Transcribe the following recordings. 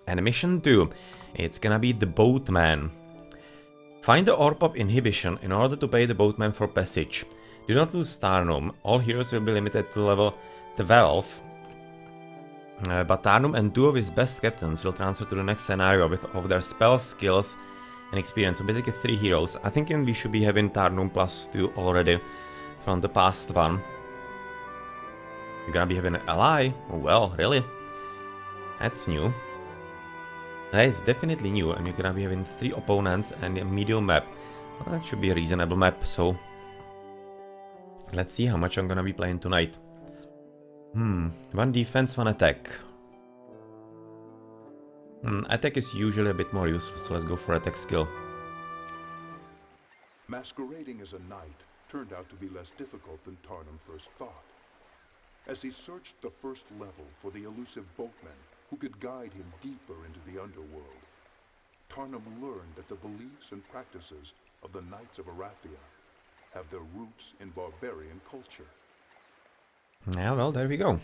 And mission 2, it's gonna be the Boatman. Find the orb of inhibition in order to pay the Boatman for passage. Do not lose Tarnum. All heroes will be limited to level 12. But Tarnum and 2 of his best captains will transfer to the next scenario with all of their spells, skills, and experience. So basically 3 heroes. I think we should be having Tarnum plus 2 already from the past one. You're gonna be having an ally? Oh, well, really? That's new. That is definitely new, and you're gonna be having 3 opponents and a medium map. Well, that should be a reasonable map, so... Let's see how much I'm gonna be playing tonight. 1 defense, 1 attack. Attack is usually a bit more useful, so let's go for attack skill. Masquerading as a knight turned out to be less difficult than Tarnum first thought. As he searched the first level for the elusive boatman who could guide him deeper into the Underworld, Tarnum learned that the beliefs and practices of the Knights of Erathia have their roots in barbarian culture. Yeah, well, there we go.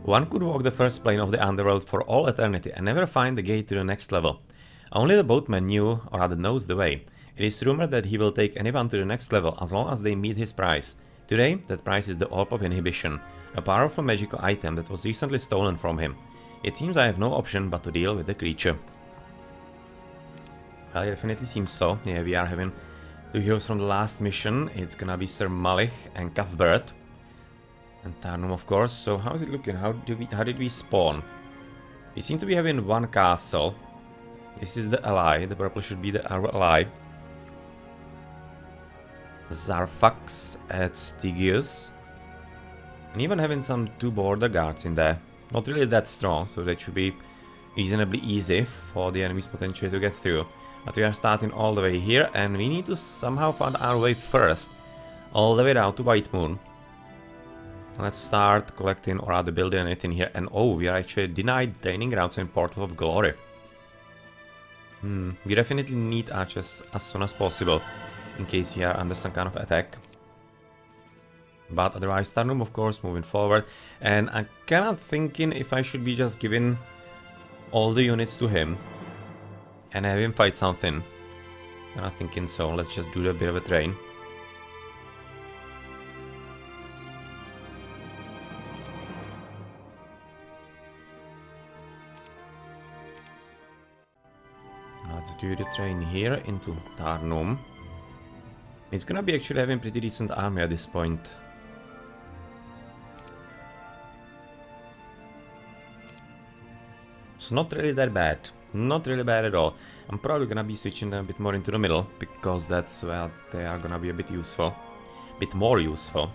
One could walk the first plane of the Underworld for all eternity and never find the gate to the next level. Only the boatman knew, or rather knows, the way. It is rumored that he will take anyone to the next level as long as they meet his price. Today, that price is the Orb of Inhibition, a powerful magical item that was recently stolen from him. It seems I have no option but to deal with the creature. Well, it definitely seems so. Yeah, we are having 2 heroes from the last mission. It's gonna be Sir Malich and Cuthbert. And Tarnum, of course. So how is it looking? How did we spawn? We seem to be having 1 castle. This is the ally. The purple should be our ally. Zarfax at Stygius. And even having some 2 border guards in there. Not really that strong, so that should be reasonably easy for the enemies potentially to get through. But we are starting all the way here, and we need to somehow find our way first. All the way down to White Moon. Let's start collecting or rather building anything here. And oh, we are actually denied training grounds in Portal of Glory. We definitely need archers as soon as possible, in case we are under some kind of attack. But otherwise, Tarnum, of course, moving forward. And I'm kinda thinking if I should be just giving all the units to him and have him fight something. I'm thinking so. Let's just do a bit of a train. Let's do the train here into Tarnum. It's gonna be actually having pretty decent army at this point. It's not really that bad. Not really bad at all. I'm probably gonna be switching them a bit more into the middle, because that's where they are gonna be a bit useful. Bit more useful.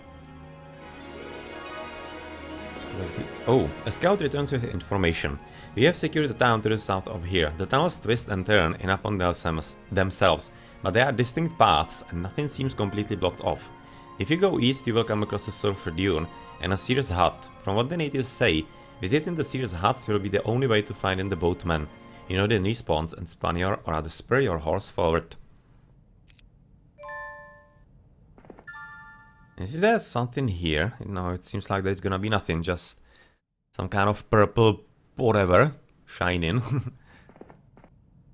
Oh, a scout returns with information. We have secured the town to the south of here. The tunnels twist and turn in upon themselves, but they are distinct paths and nothing seems completely blocked off. If you go east, you will come across a sulfur dune and a Seer's hut. From what the natives say, visiting the Seer's huts will be the only way to find the boatman. You know the respawns and spur your horse forward. Is there something here? No, it seems like there's gonna be nothing, just some kind of purple whatever shining.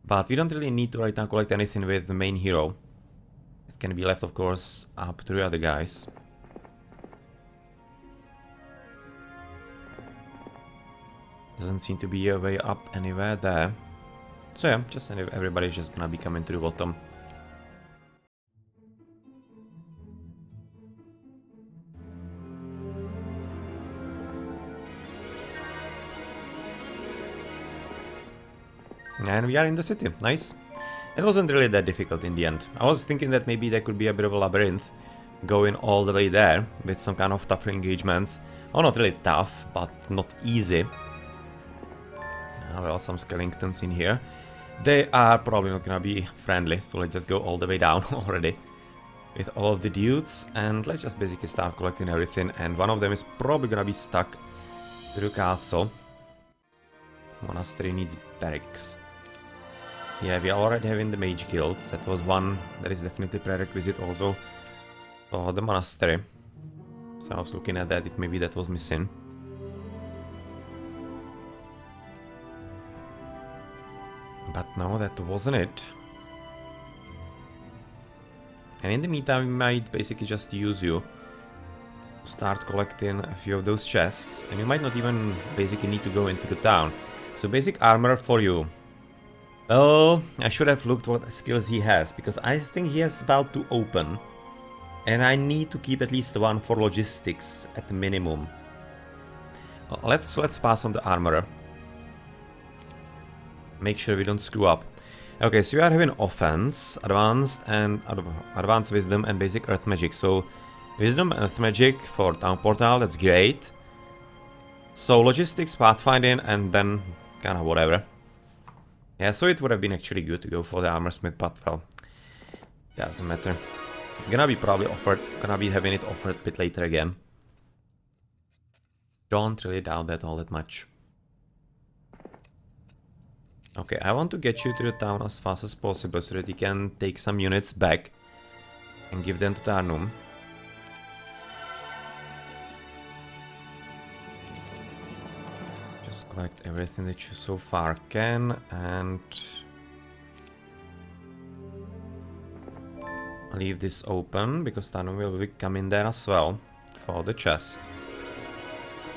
But we don't really need to right now collect anything with the main hero. It can be left, of course, up to the other guys. Doesn't seem to be a way up anywhere there. So yeah, just everybody's just gonna be coming to the bottom. And we are in the city. Nice. It wasn't really that difficult in the end. I was thinking that maybe there could be a bit of a labyrinth going all the way there with some kind of tougher engagements. Oh, not really tough, but not easy. Well, some skeletons in here. They are probably not gonna be friendly, so let's just go all the way down already with all of the dudes, and let's just basically start collecting everything. And one of them is probably gonna be stuck to the castle. Monastery needs barracks. Yeah, we are already having the mage guilds. That was one that is definitely prerequisite also for the monastery. So I was looking at that, maybe that was missing. But no, that wasn't it. And in the meantime, we might basically just use you to start collecting a few of those chests. And you might not even basically need to go into the town. So basic armor for you. Well, I should have looked what skills he has, because I think he has about to open. And I need to keep at least one for logistics at the minimum. Well, let's pass on the armorer. Make sure we don't screw up. Okay, so we are having offense, advanced and advanced wisdom and basic earth magic. So wisdom and earth magic for town portal, that's great. So logistics, pathfinding, and then kind of whatever. Yeah, so it would have been actually good to go for the armorsmith, but well, doesn't matter. Gonna be having it offered a bit later again. Don't really doubt that all that much. Okay, I want to get you to the town as fast as possible so that you can take some units back and give them to Tarnum. Just collect everything that you so far can and leave this open because Tarnum will be coming there as well for the chest.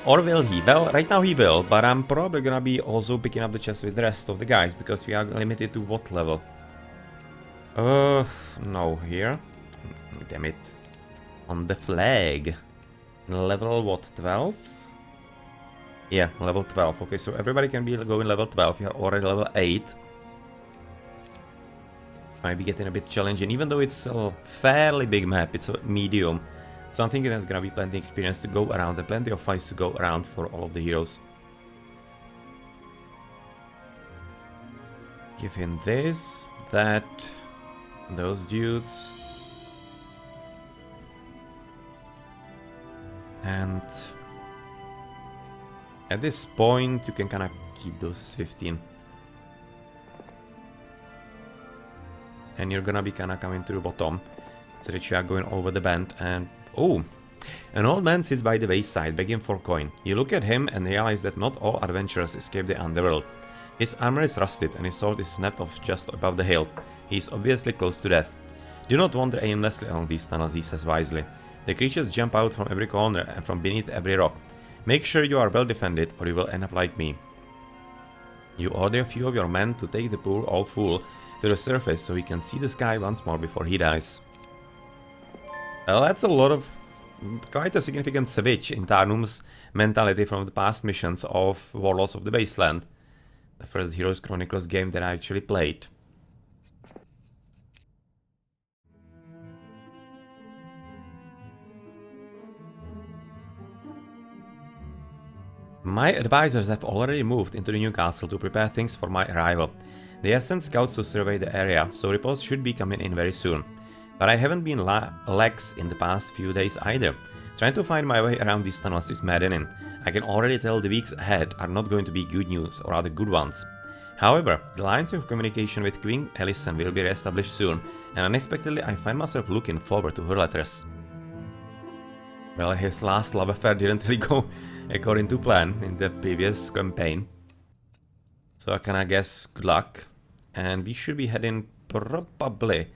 Or will he? Well, right now he will, but I'm probably gonna be also picking up the chest with the rest of the guys, because we are limited to what level? No, here. Damn it. On the flag. Level what, 12? Yeah, level 12. Okay, so everybody can be going level 12. We are already level 8. Might be getting a bit challenging, even though it's a fairly big map. It's a medium. So I'm thinking there's gonna be plenty of experience to go around and plenty of fights to go around for all of the heroes. Give him this, that, those dudes. And at this point you can kinda keep those 15. And you're gonna be kinda coming to the bottom, so that you are going over the bend and... Oh! An old man sits by the wayside, begging for coin. You look at him and realize that not all adventurers escape the underworld. His armor is rusted and his sword is snapped off just above the hilt. He is obviously close to death. Do not wander aimlessly along these tunnels, he says wisely. The creatures jump out from every corner and from beneath every rock. Make sure you are well defended or you will end up like me. You order a few of your men to take the poor old fool to the surface so he can see the sky once more before he dies. Well, that's a lot of... quite a significant switch in Tarnum's mentality from the past missions of Warlords of the Wasteland. The first Heroes Chronicles game that I actually played. My advisors have already moved into the new castle to prepare things for my arrival. They have sent scouts to survey the area, so reports should be coming in very soon. But I haven't been lax in the past few days either. Trying to find my way around these tunnels is maddening. I can already tell the weeks ahead are not going to be good news, or rather good ones. However, the lines of communication with Queen Ellison will be re-established soon, and unexpectedly I find myself looking forward to her letters. Well, his last love affair didn't really go according to plan in the previous campaign. So I kinda guess good luck. And we should be heading probably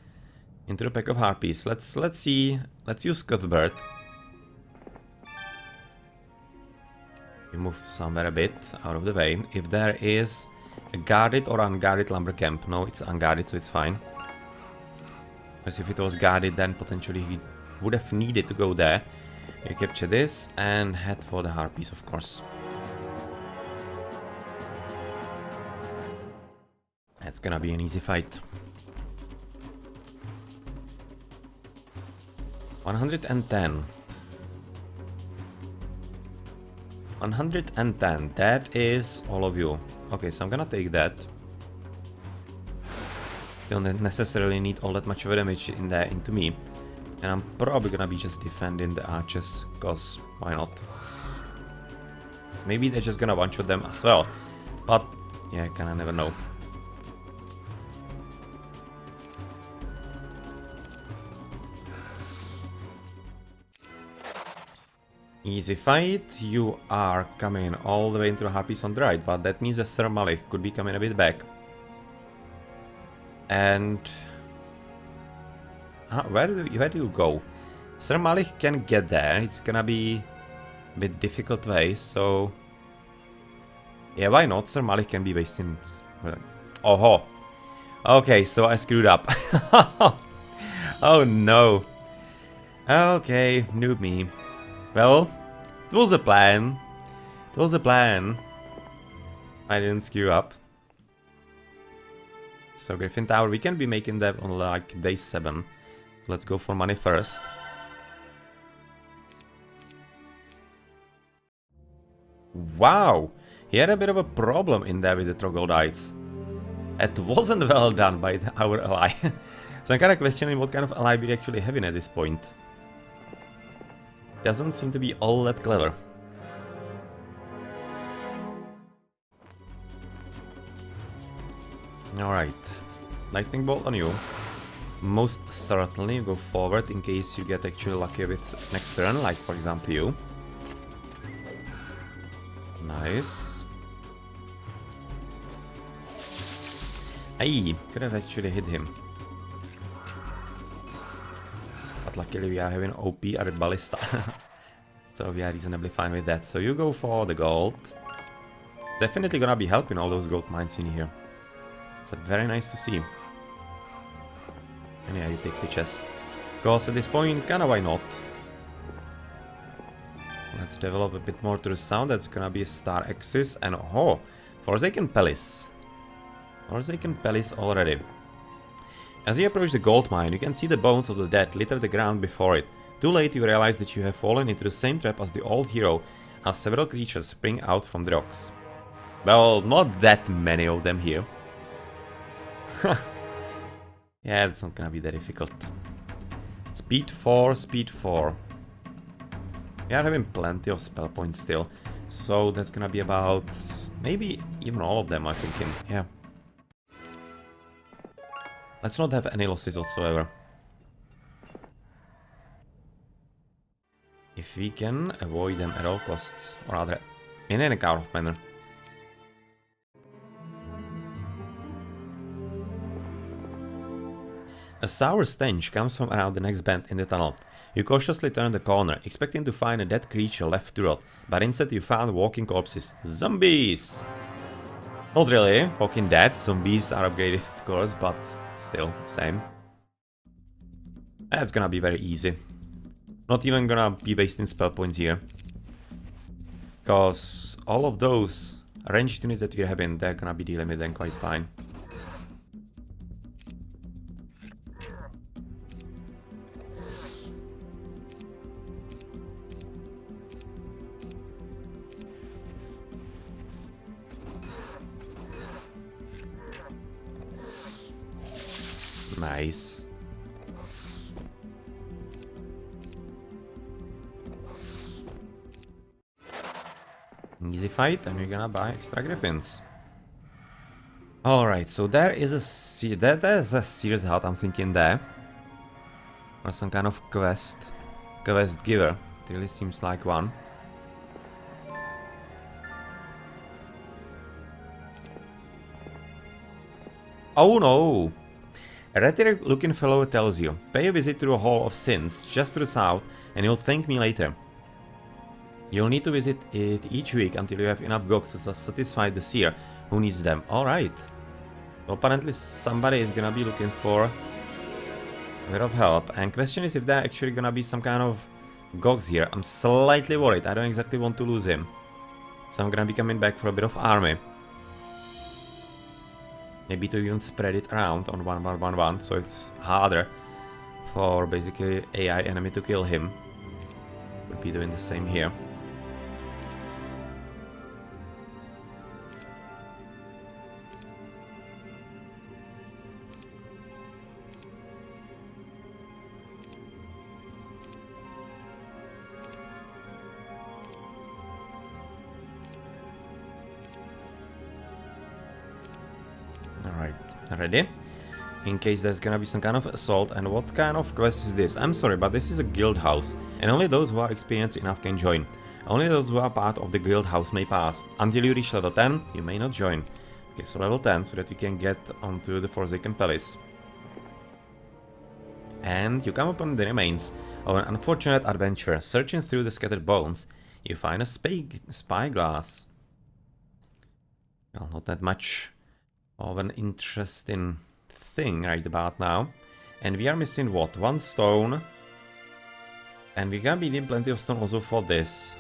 into the Pack of Harpies. Let's see. Let's use Cuthbert. We move somewhere a bit out of the way. If there is a guarded or unguarded lumber camp. No, it's unguarded, so it's fine. Because if it was guarded, then potentially he would have needed to go there. You capture this and head for the Harpies, of course. That's gonna be an easy fight. 110. 110. That is all of you. Okay, so I'm gonna take that. Don't necessarily need all that much of a damage in there into me. And I'm probably gonna be just defending the archers, cause why not? Maybe they're just gonna one-shot them as well. But yeah, I kinda never know. Easy fight. You are coming all the way into the harpies on the right, but that means that Sir Malik could be coming a bit back. And where do you go? Sir Malik can get there. It's gonna be a bit difficult way, so yeah, why not? Sir Malik can be wasting. Oh, okay, so I screwed up. Oh no. Okay, noob me. Well, it was a plan. It was a plan. I didn't screw up. So Griffin Tower, we can be making that on like day 7. Let's go for money first. Wow! He had a bit of a problem in there with the troglodytes. It wasn't well done by our ally. So I'm kind of questioning what kind of ally we're actually having at this point. Doesn't seem to be all that clever. Alright. Lightning bolt on you. Most certainly go forward in case you get actually lucky with next turn, like for example you. Nice. Aye, could have actually hit him. But luckily we are having OP at ballista. So we are reasonably fine with that. So you go for the gold. Definitely gonna be helping all those gold mines in here. It's very nice to see. And yeah, you take the chest. Because at this point, kinda why not? Let's develop a bit more to the sound. That's gonna be a star axis. And oh, Forsaken Palace. Forsaken Palace already. As you approach the gold mine, you can see the bones of the dead litter the ground before it. Too late, you realize that you have fallen into the same trap as the old hero, as several creatures spring out from the rocks. Well, not that many of them here. Yeah, it's not gonna be that difficult. Speed 4, speed 4. We are having plenty of spell points still, so that's gonna be about maybe even all of them, I'm thinking. Yeah. Let's not have any losses whatsoever. If we can avoid them at all costs, or rather, in any kind of manner. A sour stench comes from around the next bend in the tunnel. You cautiously turn the corner, expecting to find a dead creature left to rot, but instead you found walking corpses. Zombies! Not really, walking dead. Zombies are upgraded, of course, but still, same. That's gonna be very easy. Not even gonna be wasting spell points here. Because all of those ranged units that we're having, they're gonna be dealing with them quite fine. Nice. Easy fight, and we're gonna buy extra griffins. Alright, so there is a there's a serious hut, I'm thinking there. Or some kind of quest giver. It really seems like one. Oh no! A retired-looking fellow tells you, pay a visit to the Hall of Sins, just to the south, and you'll thank me later. You'll need to visit it each week until you have enough gogs to satisfy the seer who needs them. Alright. So apparently somebody is gonna be looking for a bit of help. And question is if there actually gonna be some kind of gogs here. I'm slightly worried. I don't exactly want to lose him. So I'm gonna be coming back for a bit of army. Maybe to even spread it around on 1-1-1-1, so it's harder for basically AI enemy to kill him. We'll be doing the same here. Alright, ready? in case there's gonna be some kind of assault. And what kind of quest is this? I'm sorry, but this is a guild house, and only those who are experienced enough can join. Only those who are part of the guild house may pass. Until you reach level 10, you may not join. Okay, so level 10, so that you can get onto the Forsaken Palace. And you come upon the remains of an unfortunate adventurer. Searching through the scattered bones, you find a spyglass. Well, not that much of an interesting thing right about now. And we are missing what? One stone. And we're gonna be needing plenty of stone also for this.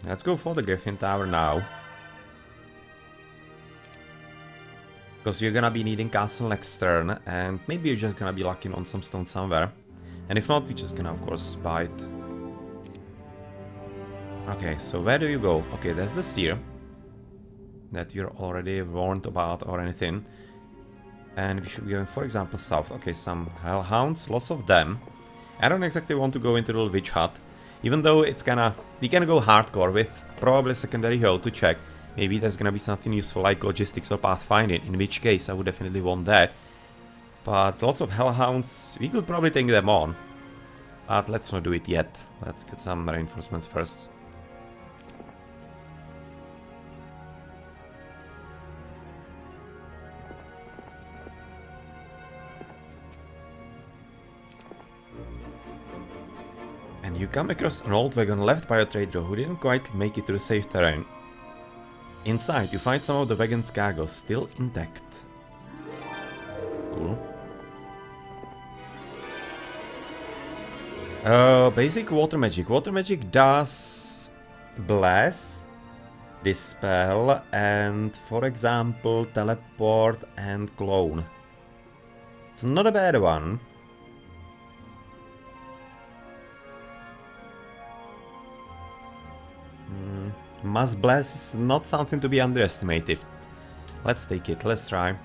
Let's go for the Griffin Tower now. Because you're gonna be needing castle next turn, and maybe you're just gonna be lacking on some stone somewhere. And if not, we're just gonna, of course, buy it. Okay, so where do you go? Okay, there's the seer that you're already warned about or anything. And we should be going, for example, south. Okay, some hellhounds, lots of them. I don't exactly want to go into the little witch hut, even though it's gonna... we can go hardcore with probably secondary hero to check. Maybe there's gonna be something useful like logistics or pathfinding, in which case I would definitely want that. But lots of hellhounds, we could probably take them on. But let's not do it yet. Let's get some reinforcements first. And you come across an old wagon left by a trader who didn't quite make it to the safe terrain. Inside, you find some of the wagon's cargo still intact. Cool. Basic water magic. Water magic does bless, dispel, and, for example, teleport and clone. It's not a bad one. Mass Blast is not something to be underestimated. Let's take it, let's try.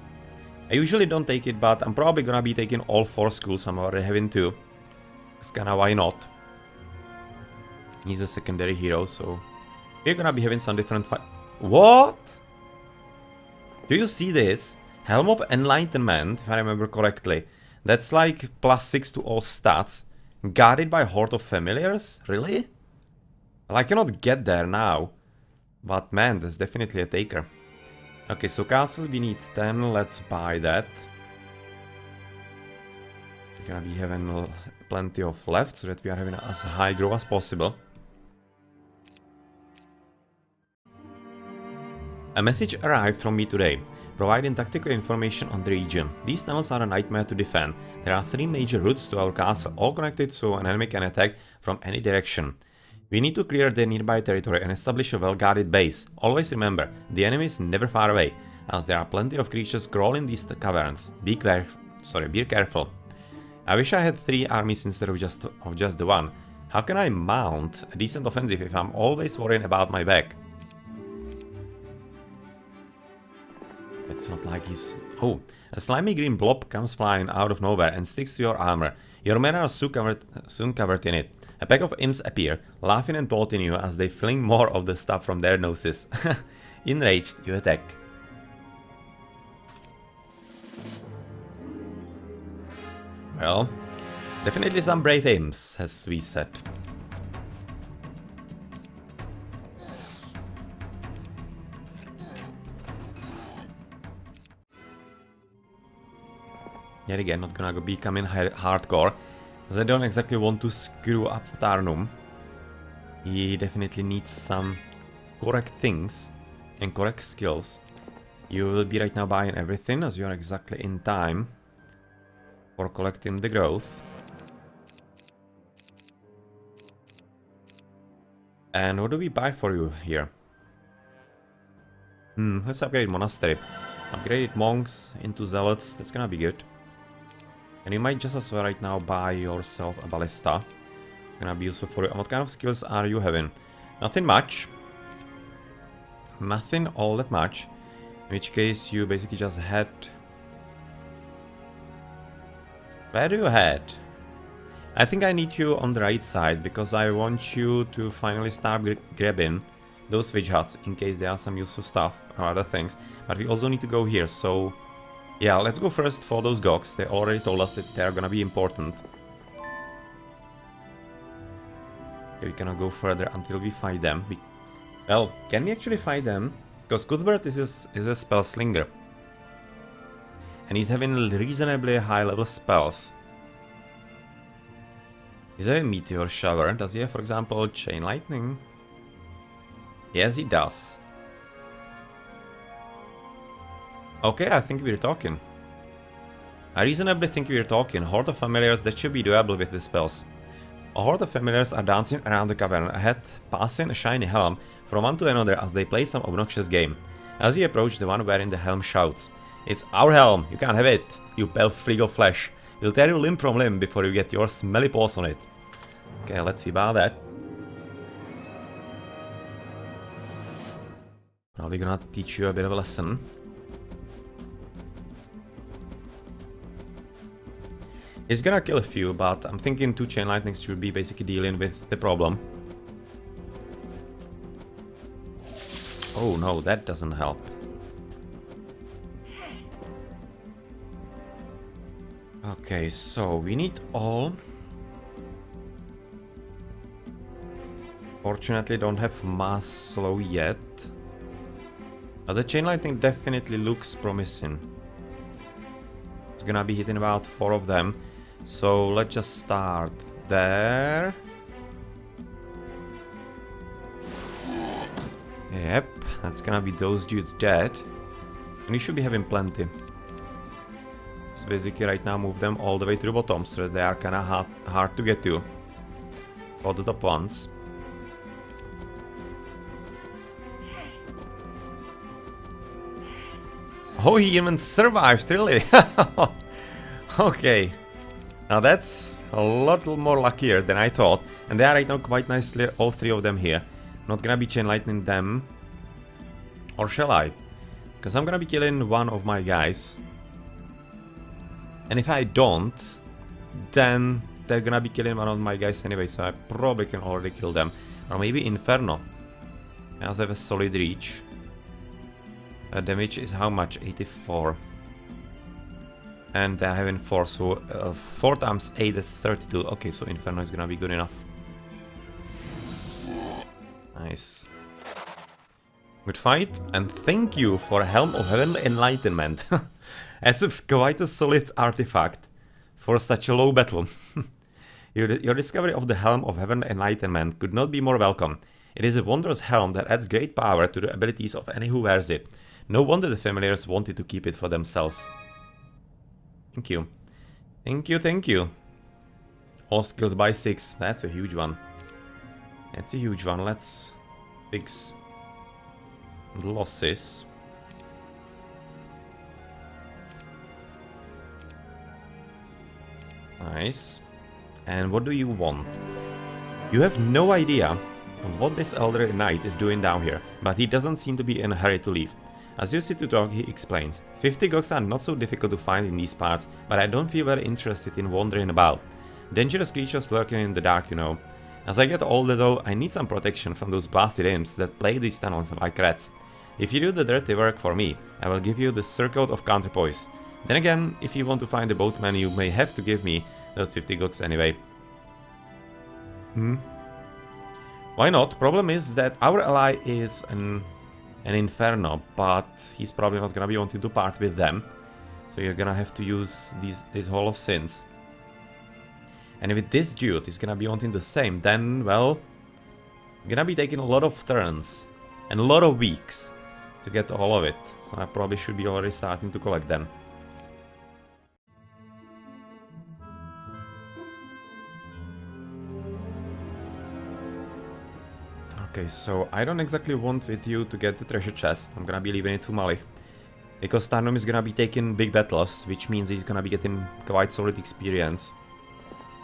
I usually don't take it, but I'm probably gonna be taking all 4 schools. I'm already having 2. Because kinda why not? He's a secondary hero, so... we're gonna be having some different fight. What? Do you see this? Helm of Enlightenment, if I remember correctly. That's like +6 to all stats. Guarded by Horde of Familiars? Really? Well, I cannot get there now. But man, that's definitely a taker. Okay, so castle we need 10, let's buy that. We're gonna be having plenty of left, so that we are having as high growth as possible. A message arrived from me today, providing tactical information on the region. These tunnels are a nightmare to defend. There are 3 major routes to our castle, all connected so an enemy can attack from any direction. We need to clear the nearby territory and establish a well-guarded base. Always remember, the enemy is never far away, as there are plenty of creatures crawling these caverns. Be careful. I wish I had 3 armies instead of just the one. How can I mount a decent offensive if I'm always worrying about my back? It's not like he's... oh, a slimy green blob comes flying out of nowhere and sticks to your armor. Your men are soon covered in it. A pack of imps appear, laughing and taunting you as they fling more of the stuff from their noses. Enraged, you attack. Well, definitely some brave imps, as we said. Yet again, not gonna be coming hardcore, as I don't exactly want to screw up Tarnum. He definitely needs some correct things and correct skills. You will be right now buying everything, as you are exactly in time for collecting the growth. And what do we buy for you here? Let's upgrade Monastery. Upgraded monks into zealots, that's gonna be good. And you might just as well right now buy yourself a ballista. It's gonna be useful for you. And what kind of skills are you having? Nothing much. Nothing all that much. In which case you basically just head... where do you head? I think I need you on the right side, because I want you to finally start grabbing those witch huts in case there are some useful stuff or other things. But we also need to go here, so yeah, let's go first for those gogs. They already told us that they're gonna be important. Okay, we cannot go further until we fight them. Well, can we actually fight them? Because Cuthbert is a spell slinger. And he's having reasonably high level spells. Is there a meteor shower? Does he have, for example, chain lightning? Yes, he does. Okay, I think we're talking. I reasonably think we're talking. Horde of familiars that should be doable with the spells. A horde of familiars are dancing around the cavern ahead, passing a shiny helm from one to another as they play some obnoxious game. As you approach, the one wearing the helm shouts, "It's our helm! You can't have it, you pale freak of flesh! We'll tear you limb from limb before you get your smelly paws on it." Okay, let's see about that. Probably gonna teach you a bit of a lesson. He's gonna kill a few, but I'm thinking 2 chain lightnings should be basically dealing with the problem. Oh no, that doesn't help. Okay, so we need all. Fortunately, don't have mass slow yet. But the chain lightning definitely looks promising. It's gonna be hitting about 4 of them. So let's just start there. Yep, that's gonna be those dudes dead. And we should be having plenty. So basically right now move them all the way to the bottom so that they are kinda hard to get to. For the top ones. Oh, he even survived, really? Okay. Now that's a lot more luckier than I thought. And they are right now quite nicely, all 3 of them here. Not gonna be chain lightning them. Or shall I? Because I'm gonna be killing one of my guys. And if I don't, then they're gonna be killing one of my guys anyway, so I probably can already kill them. Or maybe Inferno. As I have a solid reach. Damage is how much? 84. And they're having 4, so 4 times 8 is 32. Okay, so Inferno is gonna be good enough. Nice. Good fight, and thank you for Helm of Heavenly Enlightenment. That's quite a solid artifact for such a low battle. Your discovery of the Helm of Heavenly Enlightenment could not be more welcome. It is a wondrous helm that adds great power to the abilities of any who wears it. No wonder the familiars wanted to keep it for themselves. Thank you. Thank you, thank you. All skills by 6. That's a huge one. That's a huge one. Let's fix the losses. Nice. And what do you want? You have no idea what this elderly knight is doing down here, but he doesn't seem to be in a hurry to leave. As you sit to talk, he explains, 50 gogs are not so difficult to find in these parts, but I don't feel very interested in wandering about. Dangerous creatures lurking in the dark, you know. As I get older though, I need some protection from those blasted imps that plague these tunnels like rats. If you do the dirty work for me, I will give you the circle of counterpoise. Then again, if you want to find the boatman, you may have to give me those 50 gogs anyway. Why not? Problem is that our ally is an Inferno, but he's probably not gonna be wanting to part with them. So you're gonna have to use this Hall of Sins. And if this dude is gonna be wanting the same, then, well, gonna be taking a lot of turns and a lot of weeks to get all of it. So I probably should be already starting to collect them. Okay, so I don't exactly want with you to get the treasure chest. I'm gonna be leaving it to Malik. Because Tarnum is gonna be taking big battles, which means he's gonna be getting quite solid experience.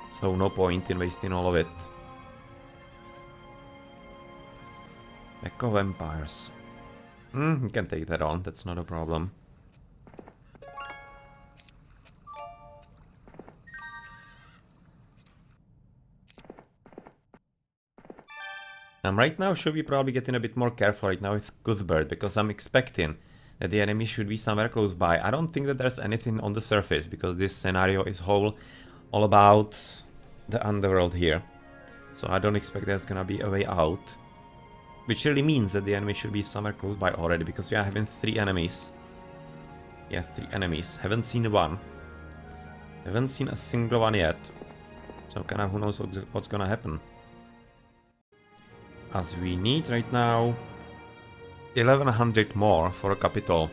So no point in wasting all of it. Echo Vampires. You can take that on, that's not a problem. Right now should be probably getting a bit more careful right now with Cuthbert, because I'm expecting that the enemy should be somewhere close by. I don't think that there's anything on the surface, because this scenario is all about the Underworld here. So I don't expect there's gonna be a way out. Which really means that the enemy should be somewhere close by already, because we are having 3 enemies. Yeah, 3 enemies. Haven't seen one. Haven't seen a single one yet. So kinda who knows what's gonna happen. As we need right now 1100 more for a capital.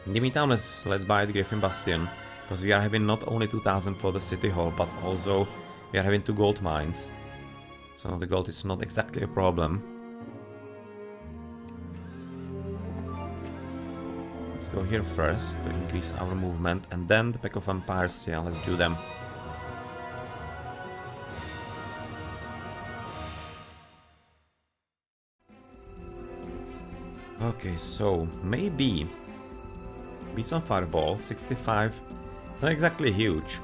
In the meantime, let's buy the Griffin Bastion, because we are having not only 2000 for the city hall, but also we are having 2 gold mines. So the gold is not exactly a problem. Let's go here first to increase our movement, and then the Pack of Empires. Yeah, let's do them. Okay, so maybe some fireball, 65. It's not exactly huge.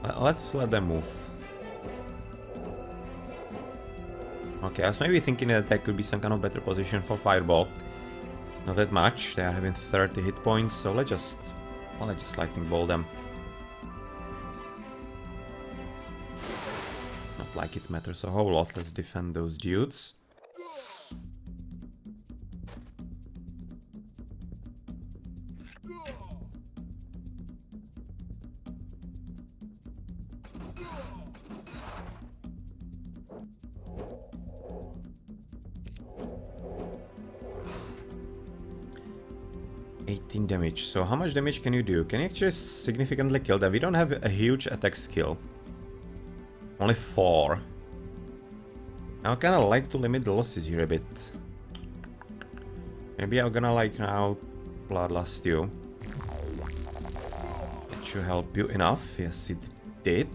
Let's let them move. Okay, I was maybe thinking that there could be some kind of better position for fireball. Not that much. They are having 30 hit points, so let's just lightning bolt them. Not like it matters a whole lot. Let's defend those dudes. Damage. So how much damage can you do? Can you actually significantly kill them? We don't have a huge attack skill. Only 4. I kinda like to limit the losses here a bit. Maybe I'm gonna like now Bloodlust you. That should help you enough. Yes, it did.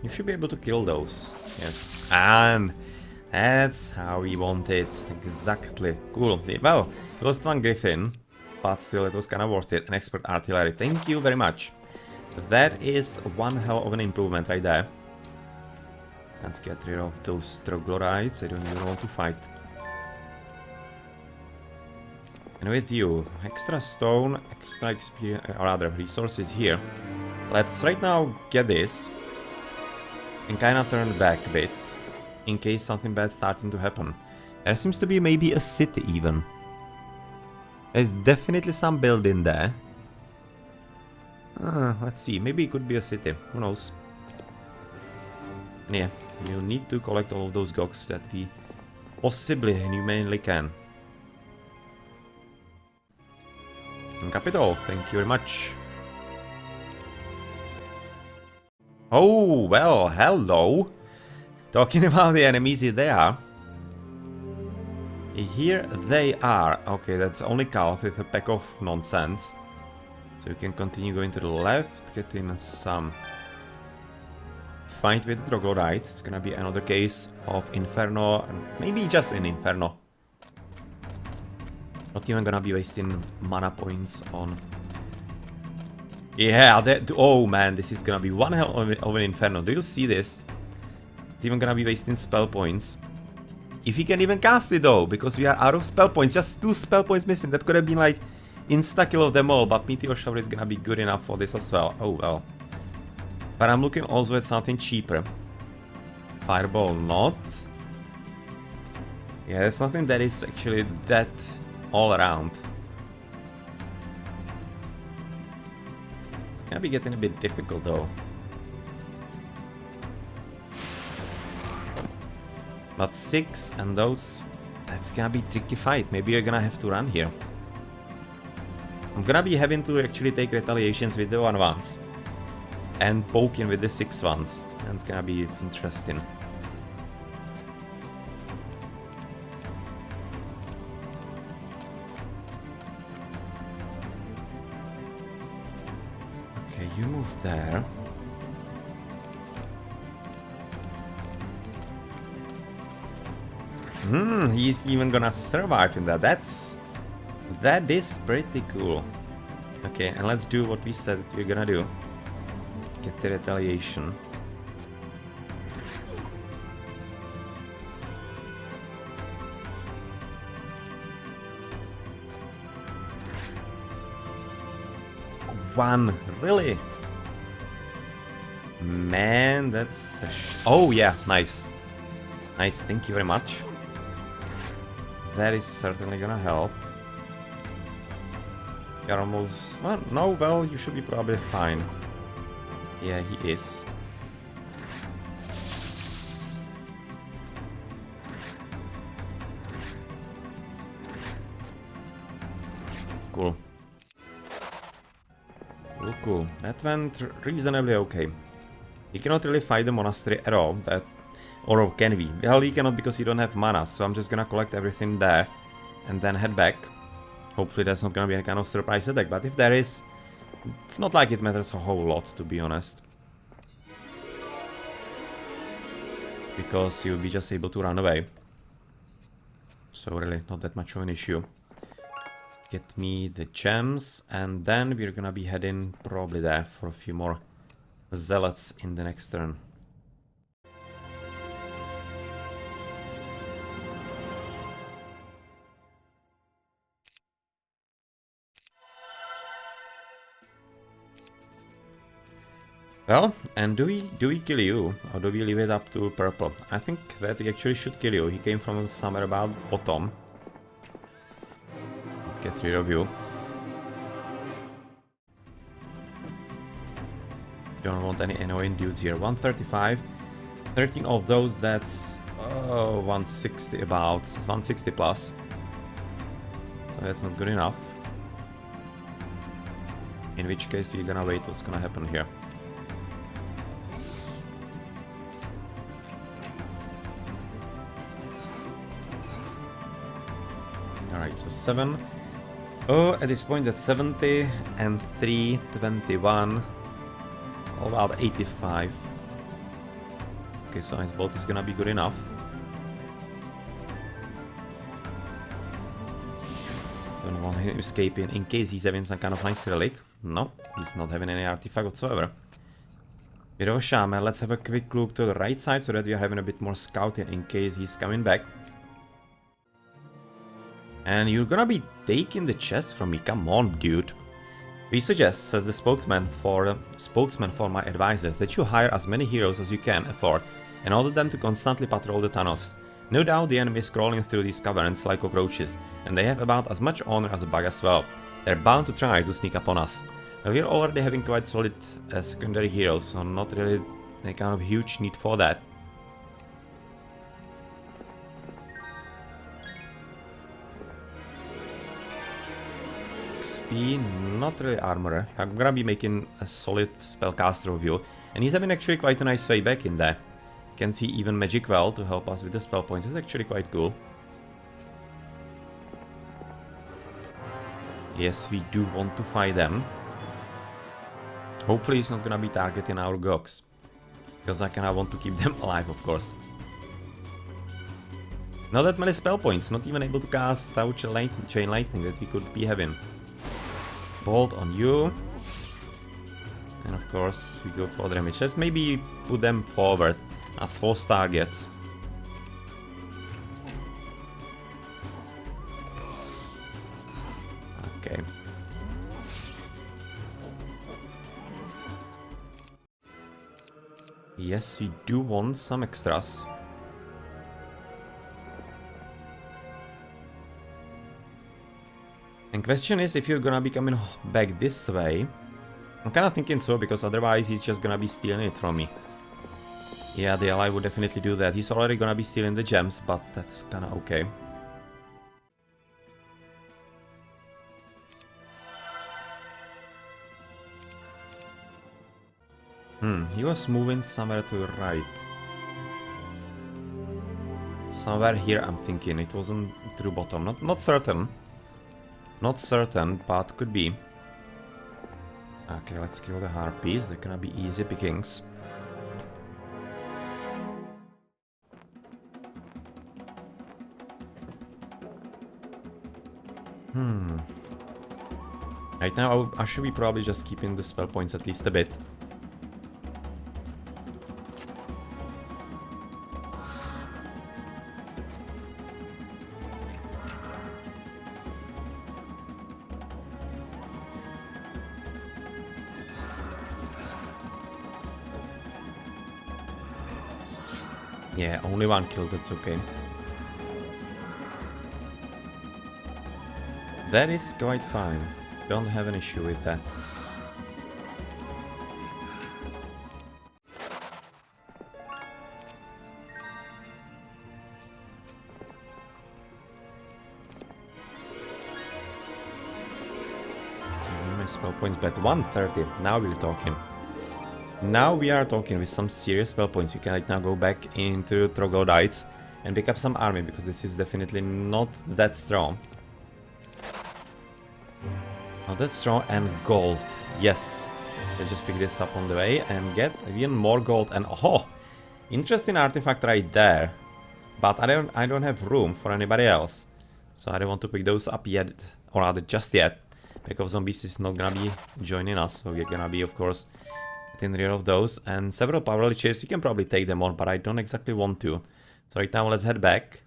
You should be able to kill those. Yes. And that's how we want it. Exactly. Cool. Well, we lost 1 Griffin, but still it was kind of worth it. An expert artillery. Thank you very much. That is one hell of an improvement right there. Let's get rid of those troglodytes. I don't even want to fight. And with you, extra stone, extra experience, or rather resources here. Let's right now get this. And kinda turn back a bit, in case something bad's starting to happen. There seems to be maybe a city even. There's definitely some building there. Let's see, maybe it could be a city, who knows. Yeah, we'll need to collect all of those gogs that we possibly and humanly can. And capital, thank you very much. Oh, well, hello. Talking about the enemies, here they are. Here they are. Okay, that's only Calf with a pack of nonsense. So you can continue going to the left, getting some fight with the troglodytes. It's gonna be another case of Inferno, and maybe just an Inferno. Not even gonna be wasting mana points on... Yeah, oh man, this is gonna be one hell of an Inferno. Do you see this? It's even gonna be wasting spell points. If he can even cast it though, because we are out of spell points. Just 2 spell points missing. That could have been like insta-kill of them all, but Meteor Shower is gonna be good enough for this as well. Oh well. But I'm looking also at something cheaper. Fireball not. Yeah, there's something that is actually that all around. Gonna be getting a bit difficult though. But 6 and those, that's gonna be tricky fight. Maybe you're gonna have to run here. I'm gonna be having to actually take retaliations with the 1-1s and poke in with the 6-1s. And it's gonna be interesting. You move there. He's even gonna survive in that. That is pretty cool. Okay, and let's do what we said we're gonna do. Get the retaliation. One, really? Man, that's oh yeah, nice. Nice, thank you very much. That is certainly gonna help. You're almost... well, no, well, you should be probably fine. Yeah, he is. Cool. Cool. That went reasonably okay. He cannot really fight the monastery at all. Or can we? Well, he cannot because he don't have mana, so I'm just gonna collect everything there and then head back. Hopefully there's not gonna be any kind of surprise attack, but if there is, it's not like it matters a whole lot, to be honest. Because you'll be just able to run away. So really, not that much of an issue. Get me the gems, and then we're gonna be heading probably there for a few more zealots in the next turn. Well, and do we kill you, or do we leave it up to purple? I think that we actually should kill you. He came from somewhere about bottom. Let's get rid of you. Don't want any annoying dudes here. 135. 13 of those, that's 160 about. 160 plus. So that's not good enough. In which case we're gonna wait what's gonna happen here. Alright, so 7. Oh, at this point that's 70 and 3, 21. All about 85. Okay, so his bolt is gonna be good enough. Don't want him escaping in case he's having some kind of nice relic. No, he's not having any artifact whatsoever. Hero Shaman, let's have a quick look to the right side so that we are having a bit more scouting in case he's coming back. And you're gonna be taking the chest from me, come on, dude. We suggest, says the spokesman for my advisors, that you hire as many heroes as you can afford and order them to constantly patrol the tunnels. No doubt the enemy is crawling through these caverns like cockroaches, and they have about as much honor as a bug as well. They're bound to try to sneak up on us. We're already having quite solid secondary heroes, so not really a kind of huge need for that. XP, not really armor. I'm gonna be making a solid spellcaster of you, and he's having actually quite a nice way back in there. You can see even Magic Well to help us with the spell points. It's actually quite cool. Yes, we do want to fight them. Hopefully he's not gonna be targeting our Gogs, because I kinda want to keep them alive, of course. Not that many spell points, not even able to cast out Chain Lightning that we could be having. Bolt on you. And of course we go for damage. Just maybe put them forward as force targets. Okay. Yes, we do want some extras. And question is if you're gonna be coming back this way. I'm kinda thinking so, because otherwise he's just gonna be stealing it from me. Yeah, the ally would definitely do that. He's already gonna be stealing the gems, but that's kinda okay. He was moving somewhere to the right. Somewhere here, I'm thinking. It wasn't through bottom. Not certain. Not certain, but could be. Okay, let's kill the harpies. They're gonna be easy pickings. Right now, I should be probably just keeping the spell points at least a bit. Yeah, only one kill, that's okay. That is quite fine. Don't have an issue with that. Okay, my spell points back 130. Now we're talking. Now we are talking with some serious spell points. You can right now go back into Troglodytes and pick up some army, because this is definitely not that strong. Not that strong, and gold. Yes. Let's just pick this up on the way and get even more gold. And oh, interesting artifact right there. But I don't have room for anybody else. So I don't want to pick those up yet, or rather just yet, because Zombies is not gonna be joining us. So we're gonna be, of course, getting rid of those. And several power leeches, you can probably take them on, but I don't exactly want to. So right now let's head back.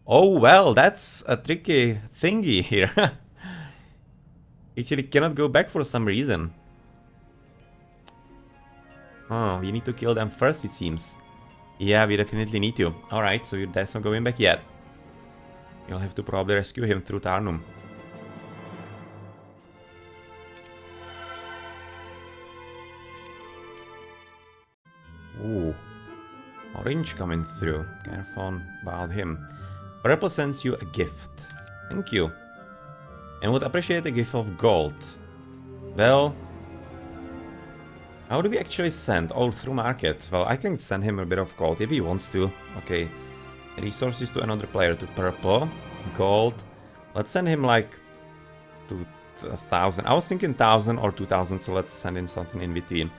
Oh well, that's a tricky thingy here. Actually cannot go back for some reason. Oh, we need to kill them first, it seems. Yeah, we definitely need to. Alright, so that's not going back yet. You'll have to probably rescue him through Tarnum. Ooh. Orange coming through. Careful about him. Purple sends you a gift. Thank you. And would appreciate a gift of gold. Well, how do we actually send? Oh, through market. Well, I can send him a bit of gold if he wants to. Okay. Resources to another player, to purple. Gold. Let's send him like 2,000. I was thinking 1,000 or 2,000, so let's send in something in between.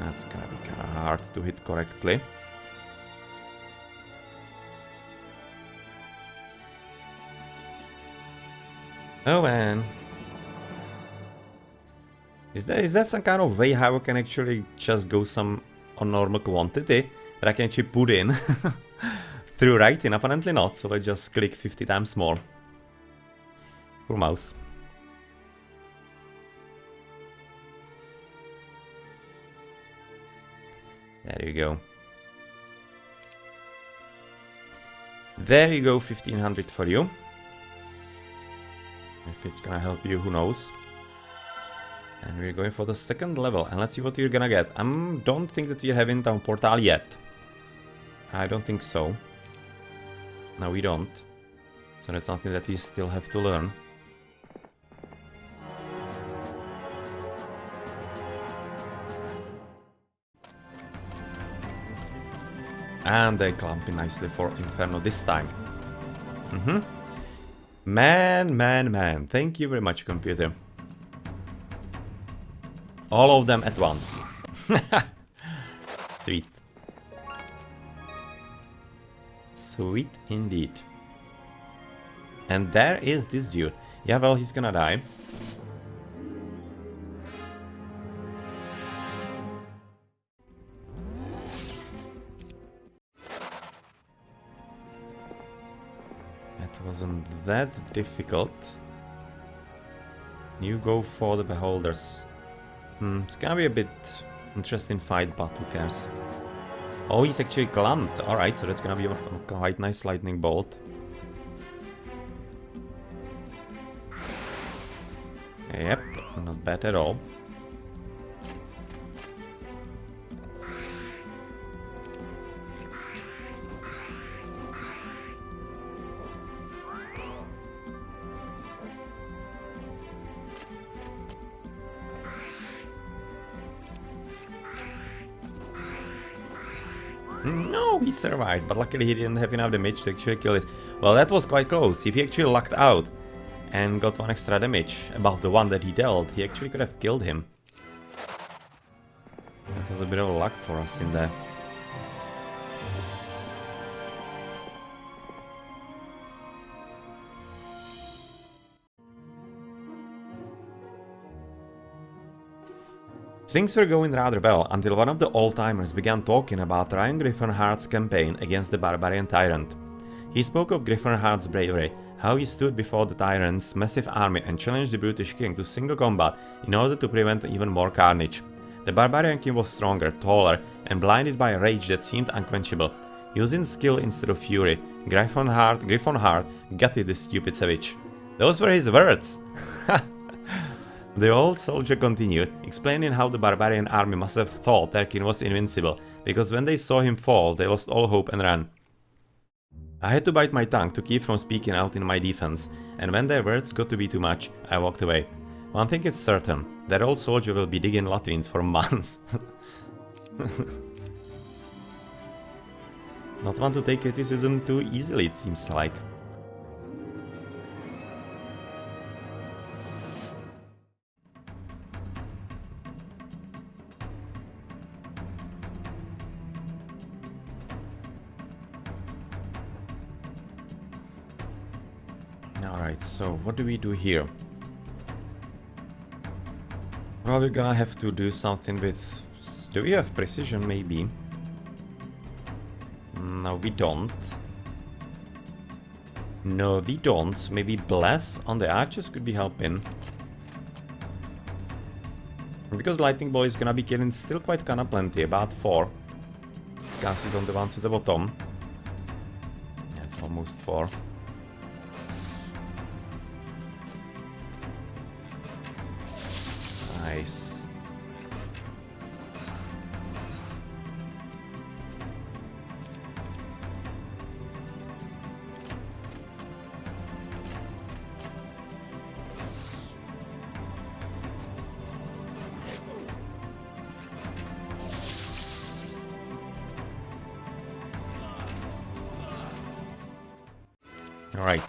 That's gonna be kind of hard to hit correctly. Oh man. Is there some kind of way how I can actually just go some on normal quantity that I can actually put in through writing? Apparently not, so let's just click 50 times more. Poor mouse. There you go. There you go, 1,500 for you. If it's gonna help you, who knows. And we're going for the second level, and let's see what we're gonna get. I don't think that we're having Town Portal yet. I don't think so. No, we don't. So that's something that we still have to learn. And they clump in nicely for Inferno this time. Man. Thank you very much, computer. All of them at once. Sweet. Sweet indeed. And there is this dude. Yeah, well, he's gonna die. It wasn't that difficult. You go for the beholders. It's gonna be a bit interesting fight, but who cares? Oh, he's actually clumped. Alright, so that's gonna be a quite nice lightning bolt. Yep, not bad at all. No, he survived, but luckily he didn't have enough damage to actually kill it. Well, that was quite close. If he actually lucked out and got one extra damage above the one that he dealt, he actually could have killed him. That was a bit of luck for us in there. Things were going rather well until one of the old-timers began talking about Ryan Griffinhart's campaign against the barbarian tyrant. He spoke of Griffinhart's bravery, how he stood before the tyrant's massive army and challenged the brutish king to single combat in order to prevent even more carnage. The barbarian king was stronger, taller, and blinded by a rage that seemed unquenchable. Using skill instead of fury, Griffinhart gutted the stupid savage. Those were his words! The old soldier continued, explaining how the barbarian army must have thought their king was invincible, because when they saw him fall, they lost all hope and ran. I had to bite my tongue to keep from speaking out in my defense, and when their words got to be too much, I walked away. One thing is certain, that old soldier will be digging latrines for months. Not want to take criticism too easily, it seems like. Alright, so what do we do here? Probably gonna have to do something with... Do we have precision, maybe? No, we don't. No, we don't. Maybe Bless on the archers could be helping. Because Lightning Ball is gonna be killing still quite kinda plenty, about 4. Let's cast it on the ones at the bottom. Yeah, it's almost 4. Nice. Alright.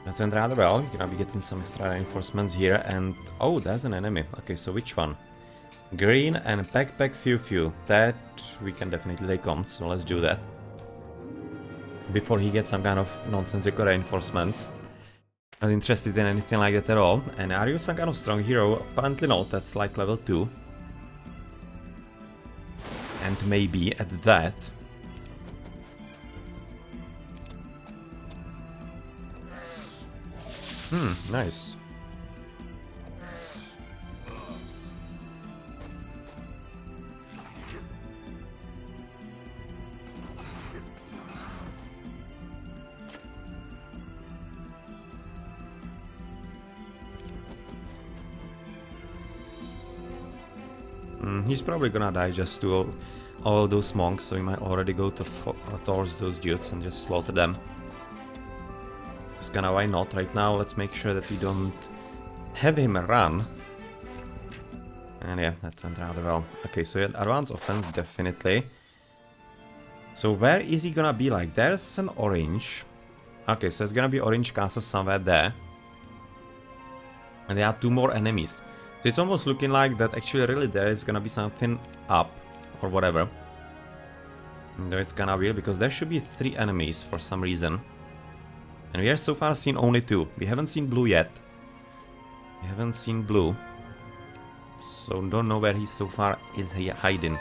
That went rather well. Gonna be getting some extra reinforcements here and... Oh, there's an enemy. Okay, so which one? Green and Backpack Few. That we can definitely take on, so let's do that. Before he gets some kind of nonsensical reinforcements. Not interested in anything like that at all. And are you some kind of strong hero? Apparently not, that's like level 2. And maybe at that... nice. He's probably gonna die just to all those monks, so he might already go to towards those dudes and just slaughter them. Just kinda why not right now, let's make sure that we don't have him run. And yeah, that went rather well. Okay, so advanced offense definitely. So where is he gonna be? Like, there's an orange. Okay, so it's gonna be orange castle somewhere there. And there are 2 more enemies. So it's almost looking like that actually really there is gonna be something up. Or whatever. Though it's kinda weird because there should be 3 enemies for some reason. And we have so far seen only 2. We haven't seen blue yet. We haven't seen blue. So don't know where he so far is hiding.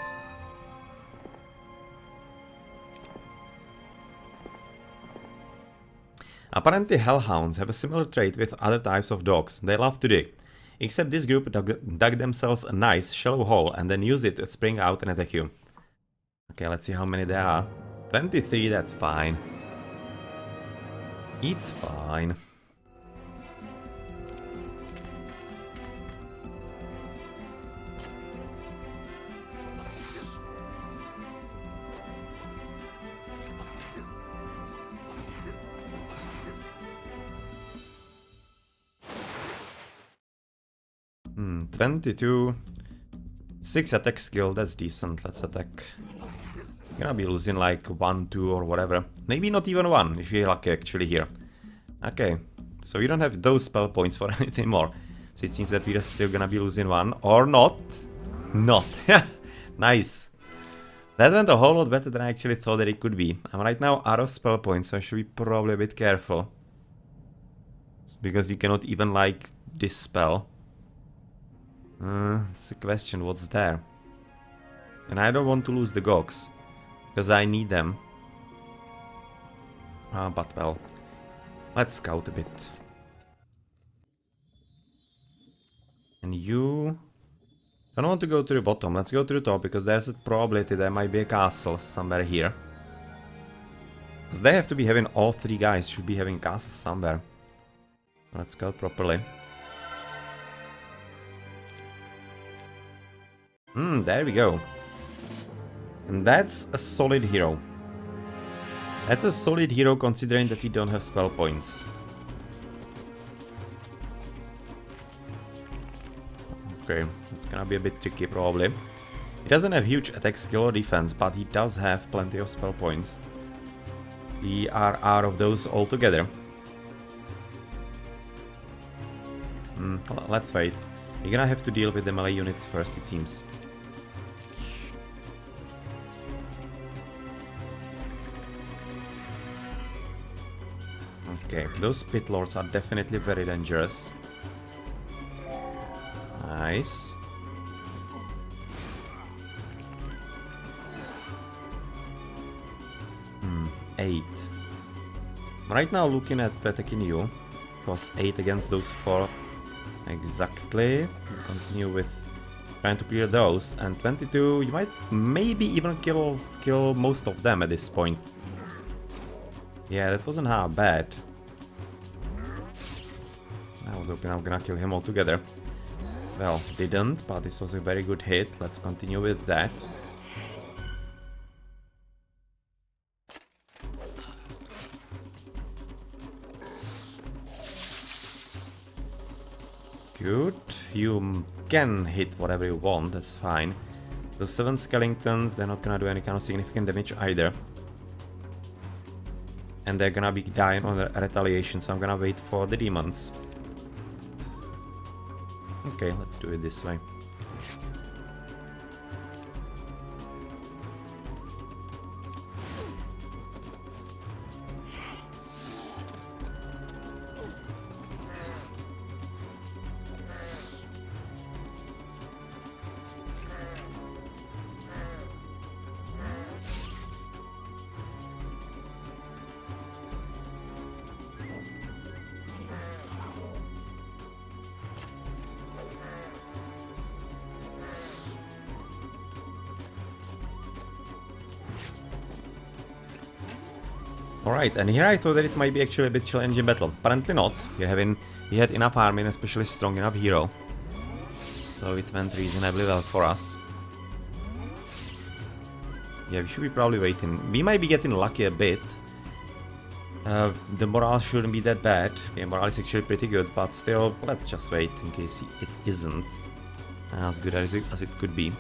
Apparently hellhounds have a similar trait with other types of dogs. They love to dig. Except this group dug themselves a nice shallow hole and then used it to spring out and attack you. Okay, let's see how many there are. 23, that's fine. It's fine. Hmm, 22. 6 attack skill, that's decent. Let's attack. Gonna be losing like 1, 2 or whatever. Maybe not even 1 if you're lucky actually here. Okay, so we don't have those spell points for anything more. So it seems that we're still gonna be losing 1 or not. Not. Nice. That went a whole lot better than I actually thought that it could be. I'm right now out of spell points, so I should be probably a bit careful. Because you cannot even like dispel. It's a question, what's there? And I don't want to lose the Gogs, because I need them. But well, let's scout a bit. And you... I don't want to go to the bottom, let's go to the top, because there's a probability there might be a castle somewhere here. Because they have to be having, all three guys should be having castles somewhere. Let's scout properly. There we go. And that's a solid hero. That's a solid hero considering that we don't have spell points. Okay, it's gonna be a bit tricky probably. He doesn't have huge attack skill or defense, but he does have plenty of spell points. We are out of those altogether. Let's wait. We're gonna have to deal with the melee units first, it seems. Okay, those pit lords are definitely very dangerous. Nice. Eight. Right now looking at attacking you. Plus 8 against those 4. Exactly. We'll continue with trying to clear those. And 22, you might maybe even kill most of them at this point. Yeah, that wasn't half bad. I was hoping I'm gonna kill him altogether. Well, didn't, but this was a very good hit. Let's continue with that. Good. You can hit whatever you want, that's fine. Those 7 skeletons, they're not gonna do any kind of significant damage either. And they're gonna be dying on the retaliation, so I'm gonna wait for the demons. Okay, let's do it this way. Alright, and here I thought that it might be actually a bit challenging battle. Apparently not. We had enough army and especially strong enough hero. So it went reasonably well for us. Yeah, we should be probably waiting. We might be getting lucky a bit. The morale shouldn't be that bad. Yeah, morale is actually pretty good, but still, let's just wait in case it isn't as good as it could be.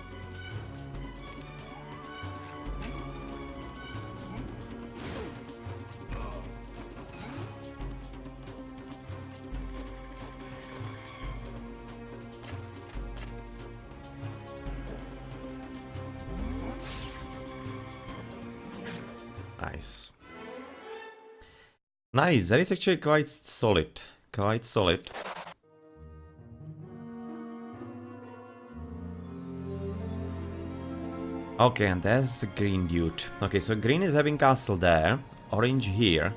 Nice. Nice, that is actually quite solid. Quite solid. Okay, and there's the green dude. Okay, so green is having castle there, orange here,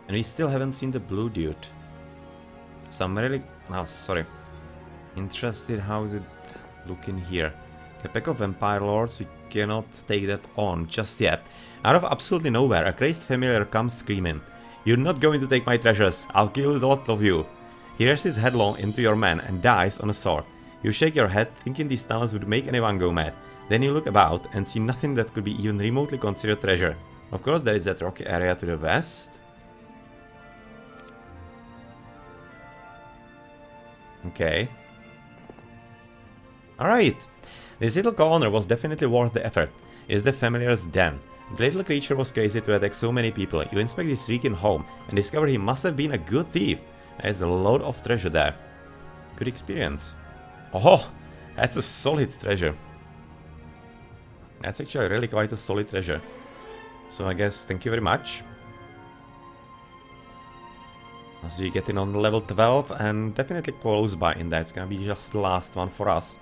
and we still haven't seen the blue dude. So I'm really... oh, sorry. Interested how is it looking here. A pack of vampire lords, we cannot take that on just yet. Out of absolutely nowhere, a crazed familiar comes screaming. You're not going to take my treasures, I'll kill the lot of you. He rushes headlong into your man and dies on a sword. You shake your head, thinking these tunnels would make anyone go mad. Then you look about and see nothing that could be even remotely considered treasure. Of course there is that rocky area to the west. Okay. Alright. This little corner was definitely worth the effort. It's the familiar's den. The little creature was crazy to attack so many people. You inspect his shrieking home and discover he must have been a good thief. There's a load of treasure there. Good experience. Oh, that's a solid treasure. That's actually really quite a solid treasure. So I guess thank you very much. So you get in on level 12 and definitely close by in that. It's gonna be just the last one for us.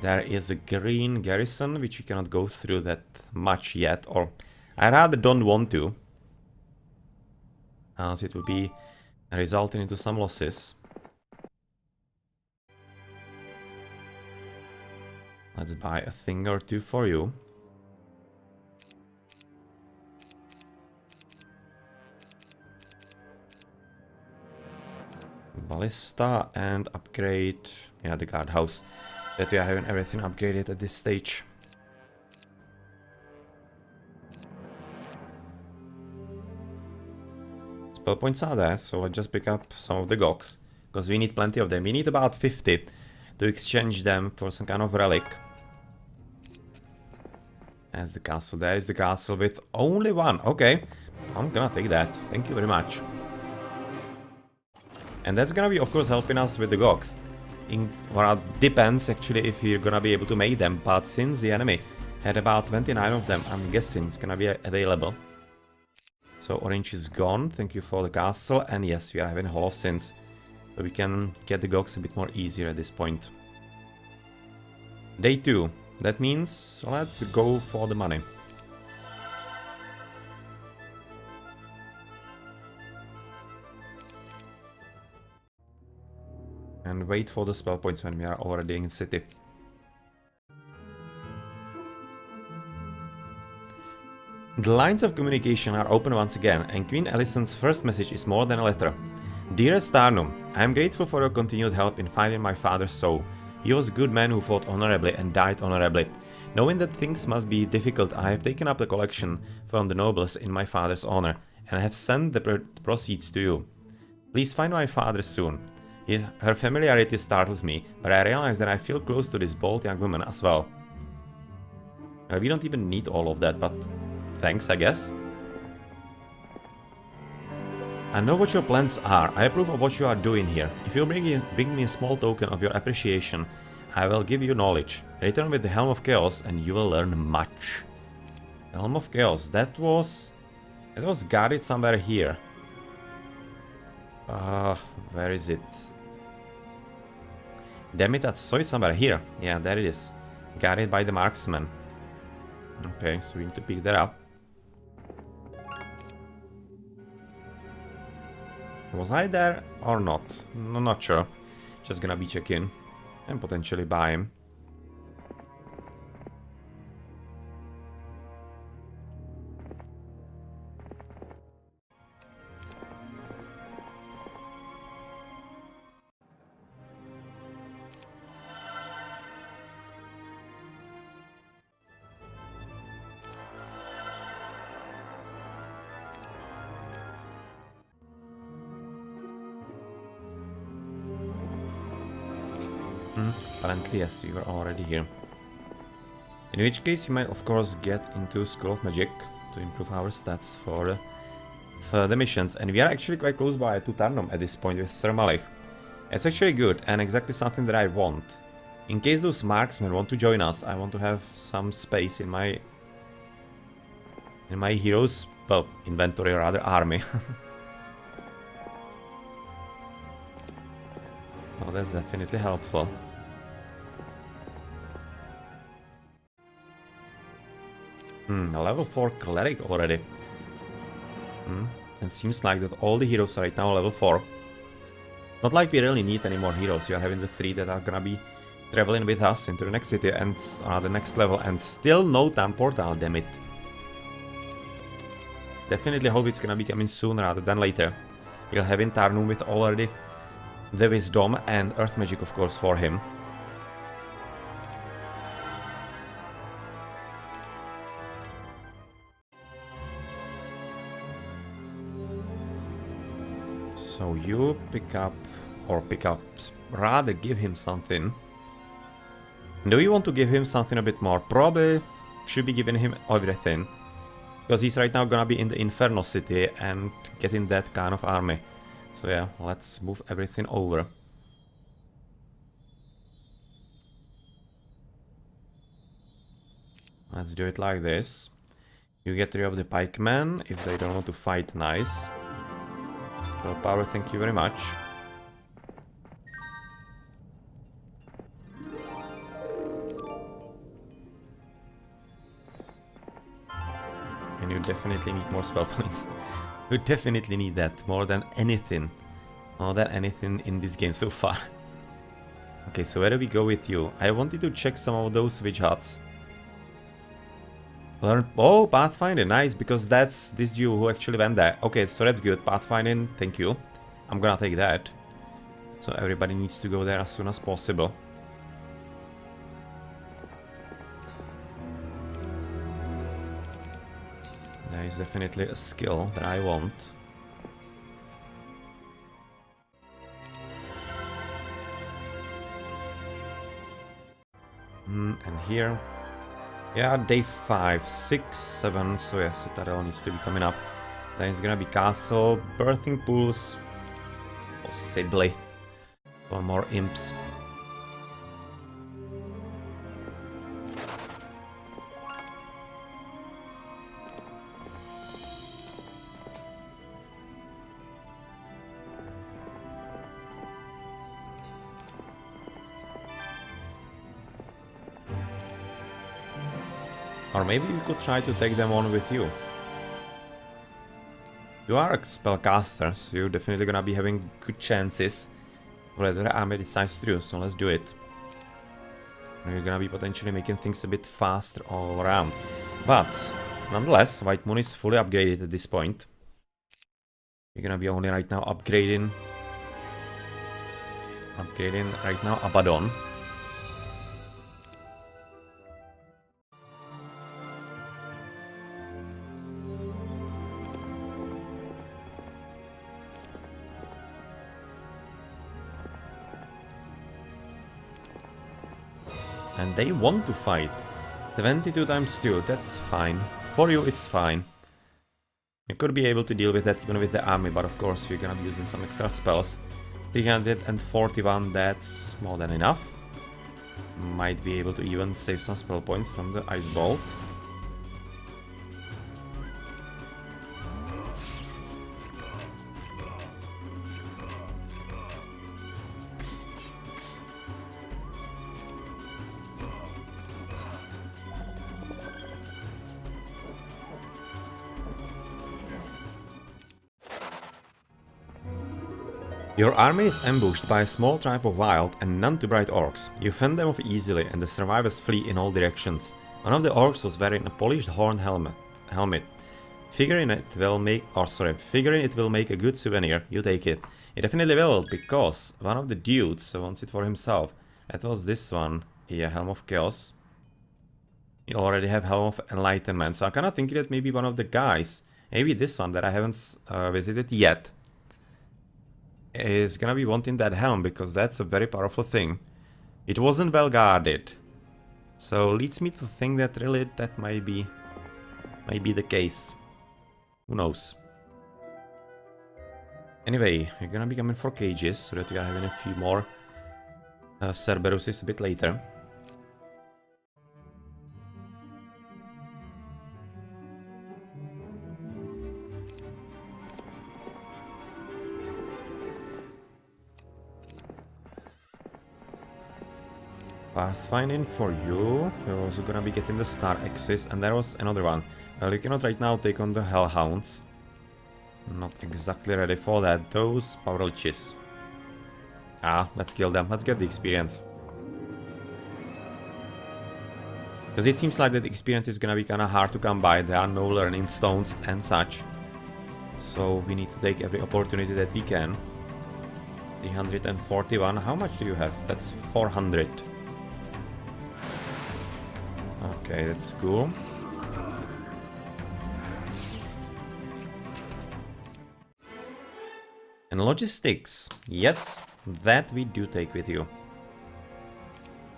There is a green garrison, which we cannot go through that much yet, or I rather don't want to. So it will be resulting into some losses. Let's buy a thing or two for you. Ballista and upgrade, yeah, the guardhouse. That we are having everything upgraded at this stage. Spell points are there, so let's just pick up some of the Goks, because we need plenty of them. We need about 50 to exchange them for some kind of relic. As the castle, there is the castle with only one. Okay, I'm gonna take that. Thank you very much. And that's gonna be, of course, helping us with the Goks. Well, it depends actually if you're gonna be able to make them, but since the enemy had about 29 of them, I'm guessing it's gonna be available. So orange is gone, thank you for the castle, and yes, we are having Hall of Sins. So we can get the Goks a bit more easier at this point. Day 2, that means let's go for the money. And wait for the spell points when we are already in city. The lines of communication are open once again, and Queen Alicent's first message is more than a letter. Dearest Tarnum, I am grateful for your continued help in finding my father's soul. He was a good man who fought honorably and died honorably. Knowing that things must be difficult, I have taken up the collection from the nobles in my father's honor, and I have sent the proceeds to you. Please find my father soon. Her familiarity startles me, but I realize that I feel close to this bold young woman as well. We don't even need all of that, but thanks, I guess. I know what your plans are. I approve of what you are doing here. If you bring me a small token of your appreciation, I will give you knowledge. Return with the Helm of Chaos and you will learn much. Helm of Chaos, that was guarded somewhere here. Where is it? Damn it, I saw it somewhere here. Yeah, there it is. Guarded by the marksman. Okay, so we need to pick that up. Was I there or not? No, not sure. Just gonna be checking and potentially buy him. Apparently, yes, you are already here. In which case, you might, of course, get into School of Magic to improve our stats for the missions. And we are actually quite close by to Tarnum at this point with Sir Malik. It's actually good and exactly something that I want. In case those marksmen want to join us, I want to have some space in my heroes, well, inventory or rather army. Oh, that's definitely helpful. A level 4 cleric already. It seems like that all the heroes are right now level 4. Not like we really need any more heroes. We are having the 3 that are gonna be traveling with us into the next city and the next level, and still no time portal, damn it. Definitely hope it's gonna be coming sooner rather than later. We'll have in Tarnum with already the wisdom and earth magic, of course, for him. So you pick up, rather give him something. Do you want to give him something a bit more? Probably should be giving him everything. Because he's right now gonna be in the Inferno City and getting that kind of army. So yeah, let's move everything over. Let's do it like this. You get rid of the pikemen if they don't want to fight, nice. Let's Spellpower, thank you very much. And you definitely need more spell points. You definitely need that more than anything. More than anything in this game so far. Okay, so where do we go with you? I wanted to check some of those witch huts. Learn. Oh, pathfinding, nice, because that's this you who actually went there. Okay, so that's good. Pathfinding, thank you. I'm gonna take that. So everybody needs to go there as soon as possible. There is definitely a skill that I want. And here, yeah, day 5, 6, 7, so yes, Citadel needs to be coming up. Then it's gonna be castle, birthing pools, possibly, or more imps. Or maybe we could try to take them on with you. You are a spellcaster, so you're definitely gonna be having good chances whether the army decides to do, so let's do it. And we're gonna be potentially making things a bit faster all around. But, nonetheless, White Moon is fully upgraded at this point. We're gonna be only right now upgrading right now Abaddon. And they want to fight. 22 times 2, that's fine. For you, it's fine. You could be able to deal with that even with the army, but of course you're gonna be using some extra spells. 341, that's more than enough. Might be able to even save some spell points from the Ice Bolt. Your army is ambushed by a small tribe of wild and none too bright orcs. You fend them off easily and the survivors flee in all directions. One of the orcs was wearing a polished horn helmet. Figuring it will make a good souvenir, you take it. It definitely will, because one of the dudes wants it for himself. That was this one. Yeah, Helm of Chaos. You already have Helm of Enlightenment, so I kinda think that maybe one of the guys, maybe this one that I haven't visited yet, is gonna be wanting that helm, because that's a very powerful thing. It wasn't well guarded, so leads me to think that really that might be the case. Who knows? Anyway, we're gonna be coming for cages, so that we are having a few more Cerberuses a bit later. Pathfinding for you. You're also gonna be getting the Star Axis, and there was another one. Well, you cannot right now take on the Hellhounds. Not exactly ready for that. Those Power Leeches. Ah, let's kill them. Let's get the experience. Because it seems like that experience is gonna be kinda hard to come by. There are no learning stones and such. So we need to take every opportunity that we can. 341. How much do you have? That's 400. Okay, that's cool. And logistics. Yes, that we do take with you.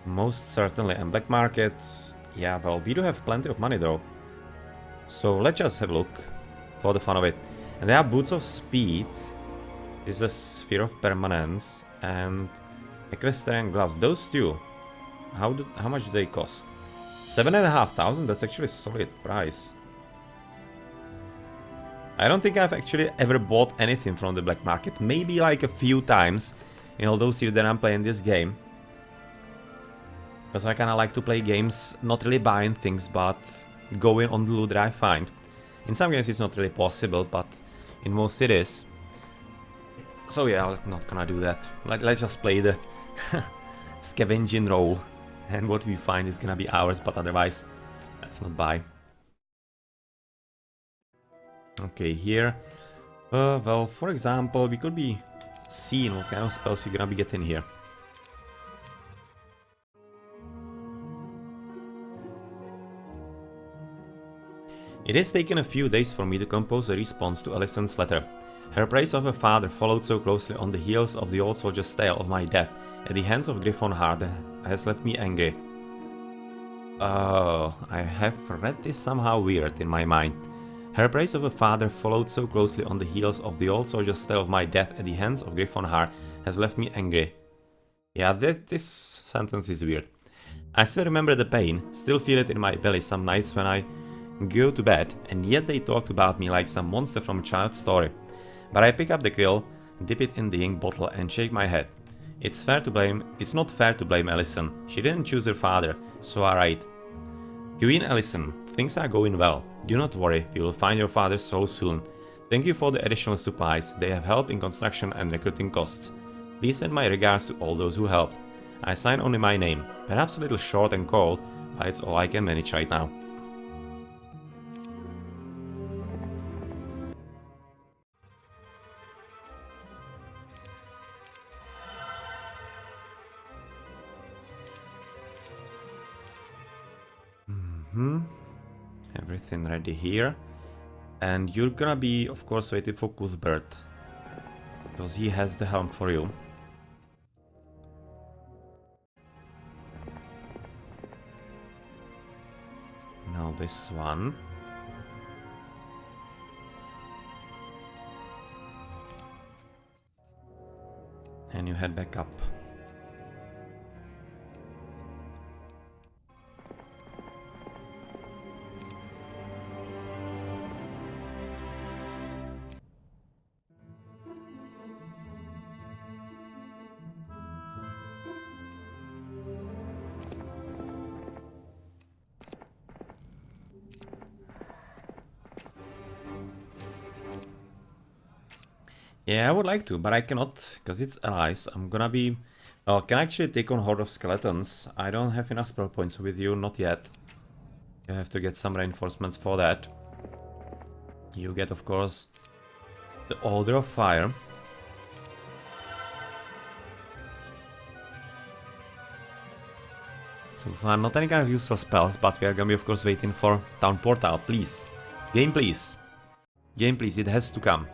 Most certainly. And black market. Yeah, well, we do have plenty of money though. So let's just have a look for the fun of it. And there are Boots of Speed. This is a Sphere of Permanence. And Equestrian Gloves. Those two. How much do they cost? 7,500, that's actually a solid price. I don't think I've actually ever bought anything from the black market. Maybe like a few times in all those years that I'm playing this game. Because I kind of like to play games, not really buying things, but going on the loot that I find. In some games it's not really possible, but in most it is. So yeah, I'm not gonna do that. Let's just play the scavenging role. And what we find is gonna be ours, but otherwise, let's not buy. Okay, here. Well, for example, we could be seeing what kind of spells you're gonna be getting here. It has taken a few days for me to compose a response to Alison's letter. Her praise of her father followed so closely on the heels of the old soldier's tale of my death at the hands of Griffon Hard has left me angry. Oh, I have read this somehow weird in my mind. Her praise of her father followed so closely on the heels of the old soldier's tale of my death at the hands of Griffon Hard has left me angry. Yeah, this sentence is weird. I still remember the pain, still feel it in my belly some nights when I go to bed, and yet they talked about me like some monster from a child's story. But I pick up the quill, dip it in the ink bottle and shake my head. It's not fair to blame Alison. She didn't choose her father, so alright. Queen Alison, things are going well. Do not worry, we will find your father's soul soon. Thank you for the additional supplies, they have helped in construction and recruiting costs. Please send my regards to all those who helped. I sign only my name, perhaps a little short and cold, but it's all I can manage right now. Everything ready here. And you're gonna be, of course, waiting for Cuthbert. Because he has the helm for you. Now this one. And you head back up. Yeah, I would like to, but I cannot, because it's allies. I'm gonna be... Well, can I actually take on Horde of Skeletons? I don't have enough spell points with you, not yet. You have to get some reinforcements for that. You get, of course, the Order of Fire. So far, not any kind of useful spells, but we are gonna be, of course, waiting for Town Portal. Please. Game, please. Game, please. It has to come.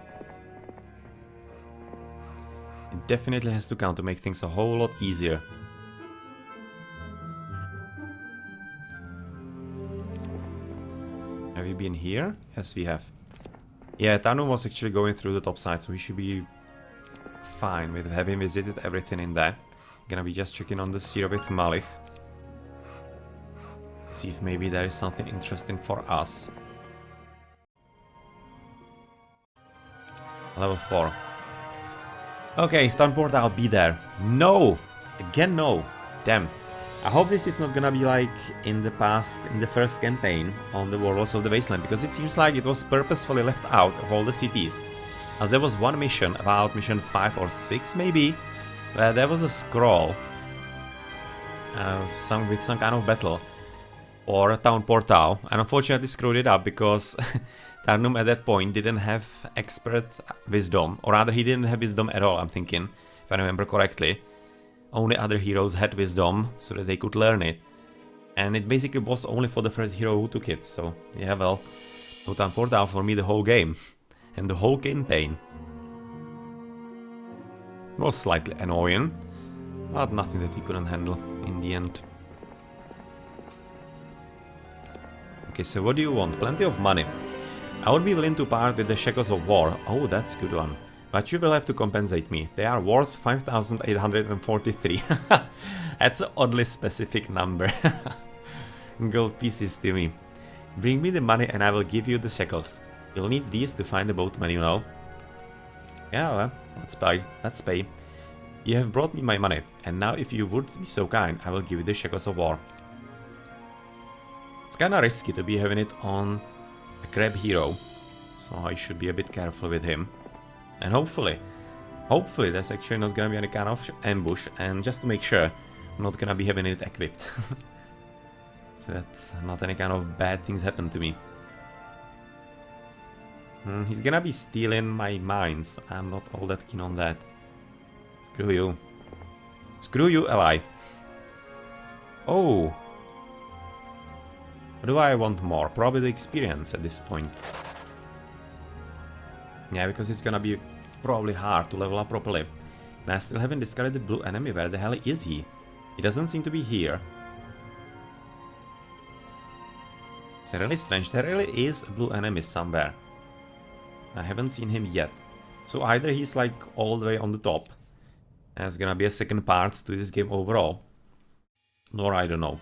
It definitely has to come to make things a whole lot easier. Have you been here? Yes, we have. Yeah, Tarnum was actually going through the top side, so we should be fine with having visited everything in there. Gonna be just checking on the Seer with Malich. See if maybe there is something interesting for us. Level 4. Okay, Town Portal, I'll be there. No! Again, no. Damn. I hope this is not gonna be like in the past, in the first campaign on the Warlords of the Wasteland, because it seems like it was purposefully left out of all the cities. As there was one mission, about mission 5 or 6 maybe, where there was a scroll with some kind of battle or a Town Portal, and unfortunately screwed it up because Tarnum at that point didn't have expert wisdom, or rather he didn't have wisdom at all, I'm thinking, if I remember correctly. Only other heroes had wisdom, so that they could learn it. And it basically was only for the first hero who took it, so yeah, well, no Town Portal for me the whole game. And the whole campaign. It was slightly annoying, but nothing that we couldn't handle in the end. Okay, so what do you want? Plenty of money. I would be willing to part with the shackles of war. Oh, that's a good one. But you will have to compensate me. They are worth 5,843. That's an oddly specific number. Gold pieces to me. Bring me the money and I will give you the shackles. You'll need these to find the boatman, you know. Yeah, well, let's pay. Let's pay. You have brought me my money, and now if you would be so kind, I will give you the shackles of war. It's kinda risky to be having it on a crab hero, so I should be a bit careful with him. And hopefully there's actually not gonna be any kind of ambush, and just to make sure, I'm not gonna be having it equipped. So that not any kind of bad things happen to me. He's gonna be stealing my mines. I'm not all that keen on that. Screw you. Screw you, ally. Oh. What do I want more? Probably the experience at this point. Yeah, because it's gonna be probably hard to level up properly. And I still haven't discovered the blue enemy. Where the hell is he? He doesn't seem to be here. It's really strange. There really is a blue enemy somewhere. I haven't seen him yet. So either he's like all the way on the top, and it's gonna be a second part to this game overall, nor I don't know.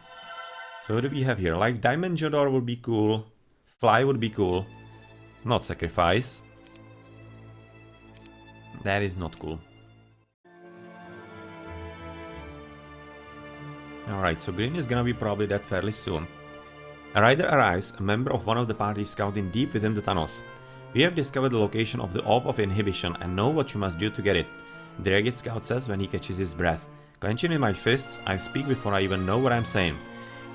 So what do we have here? Like Dimension Door would be cool, Fly would be cool, not Sacrifice. That is not cool. Alright, so green is gonna be probably dead fairly soon. A rider arrives, a member of one of the parties scouting deep within the tunnels. We have discovered the location of the Orb of Inhibition and know what you must do to get it. The Ragged Scout says when he catches his breath. Clenching in my fists, I speak before I even know what I'm saying.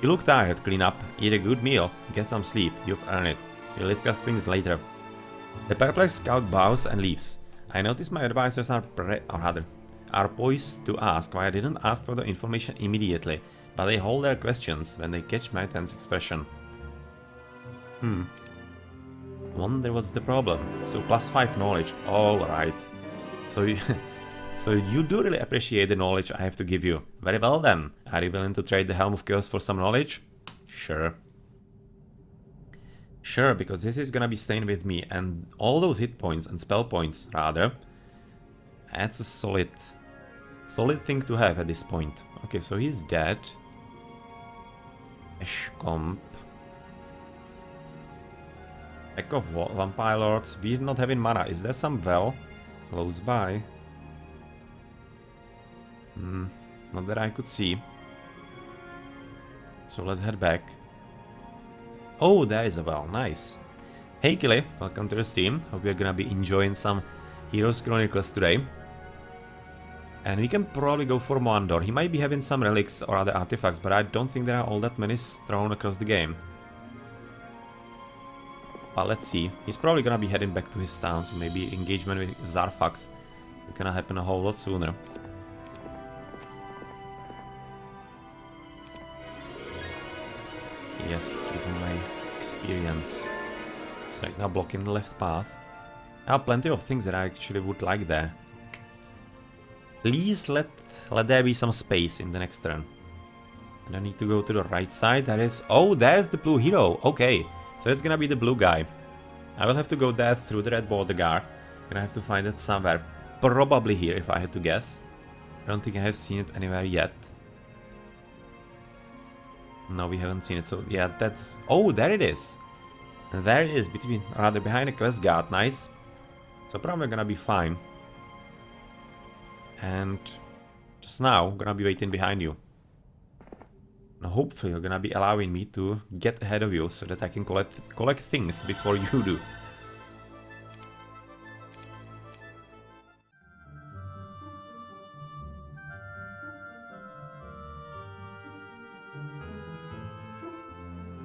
You look tired, clean up, eat a good meal, get some sleep, you've earned it. We'll discuss things later. The perplexed scout bows and leaves. I notice my advisors are poised to ask why I didn't ask for the information immediately, but they hold their questions when they catch my tense expression. Wonder what's the problem. So +5 knowledge. Alright. So you do really appreciate the knowledge I have to give you. Very well then. Are you willing to trade the Helm of Chaos for some knowledge? Sure. Sure, because this is gonna be staying with me, and all those hit points and spell points, rather. That's a solid thing to have at this point. Okay, so he's dead. Eshcomp. Pack of Vampire Lords. We're not having mana. Is there some well close by? Not that I could see. So let's head back. Oh, there is a well. Nice. Hey Killy, welcome to the stream. Hope you're gonna be enjoying some Heroes Chronicles today. And we can probably go for Moandor. He might be having some relics or other artifacts, but I don't think there are all that many thrown across the game. But let's see. He's probably gonna be heading back to his town, so maybe engagement with Zarfax is gonna happen a whole lot sooner. Yes, give me my experience. It's right now blocking the left path. I have plenty of things that I actually would like there. Please let there be some space in the next turn. And I need to go to the right side. That is... Oh, there's the blue hero. Okay. So it's gonna be the blue guy. I will have to go there through the red border guard. Gonna have to find it somewhere. Probably here, if I had to guess. I don't think I have seen it anywhere yet. No, we haven't seen it. So yeah, that's... Oh, there it is. And there it is, behind the quest guard. Nice. So probably gonna be fine. And just now, I'm gonna be waiting behind you. Now hopefully you're gonna be allowing me to get ahead of you so that I can collect things before you do.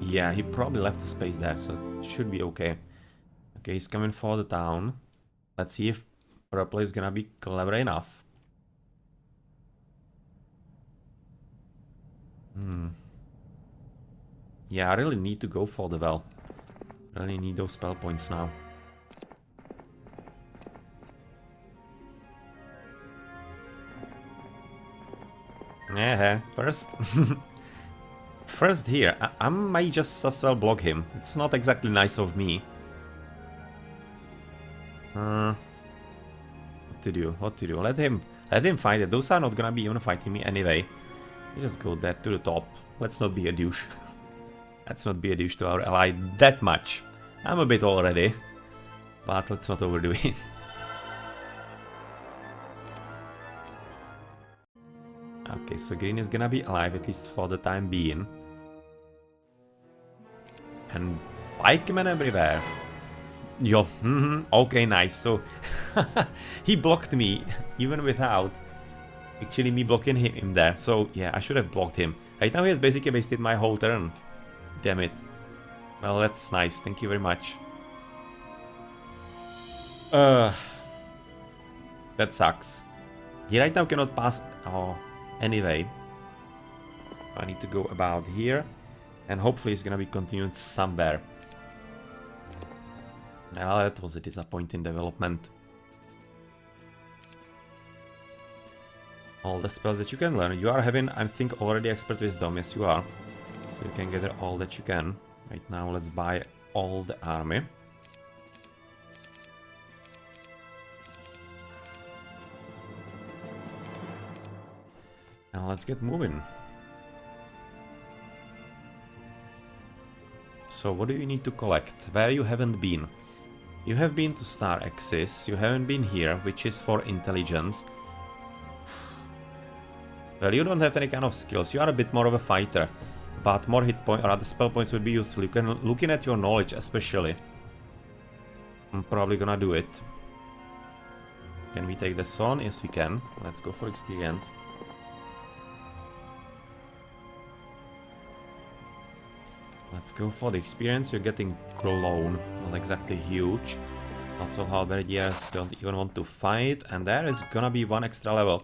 Yeah, he probably left the space there, so it should be okay. Okay, he's coming for the town. Let's see if Purple is gonna be clever enough. Yeah, I really need to go for the well. I really need those spell points now. Yeah, first. First here, I might just as well block him. It's not exactly nice of me. What to do? What to do? Let him fight it. Those are not gonna be even fighting me anyway. You just go there to the top. Let's not be a douche. Let's not be a douche to our ally that much. I'm a bit already. But let's not overdo it. Okay, so green is gonna be alive, at least for the time being. And pikemen everywhere. Yo, okay, nice. So, he blocked me, even without actually me blocking him there. So, yeah, I should have blocked him. Right now he has basically wasted my whole turn. Damn it. Well, that's nice. Thank you very much. That sucks. He right now cannot pass... Oh, anyway. I need to go about here. And hopefully it's gonna be continued somewhere. Well, that was a disappointing development. All the spells that you can learn. You are having, I think, already Expert Wisdom. Yes, you are. So you can gather all that you can. Right now, let's buy all the army. Now let's get moving. So what do you need to collect? Where you haven't been? You have been to Star Axis. You haven't been here, which is for intelligence. Well, you don't have any kind of skills. You are a bit more of a fighter. But more hit points or other spell points would be useful. You can, looking at your knowledge especially. I'm probably gonna do it. Can we take this on? Yes, we can. Let's go for experience. Let's go for the experience. You're getting clone. Not exactly huge. Lots of halberdiers don't even want to fight. And there is gonna be one extra level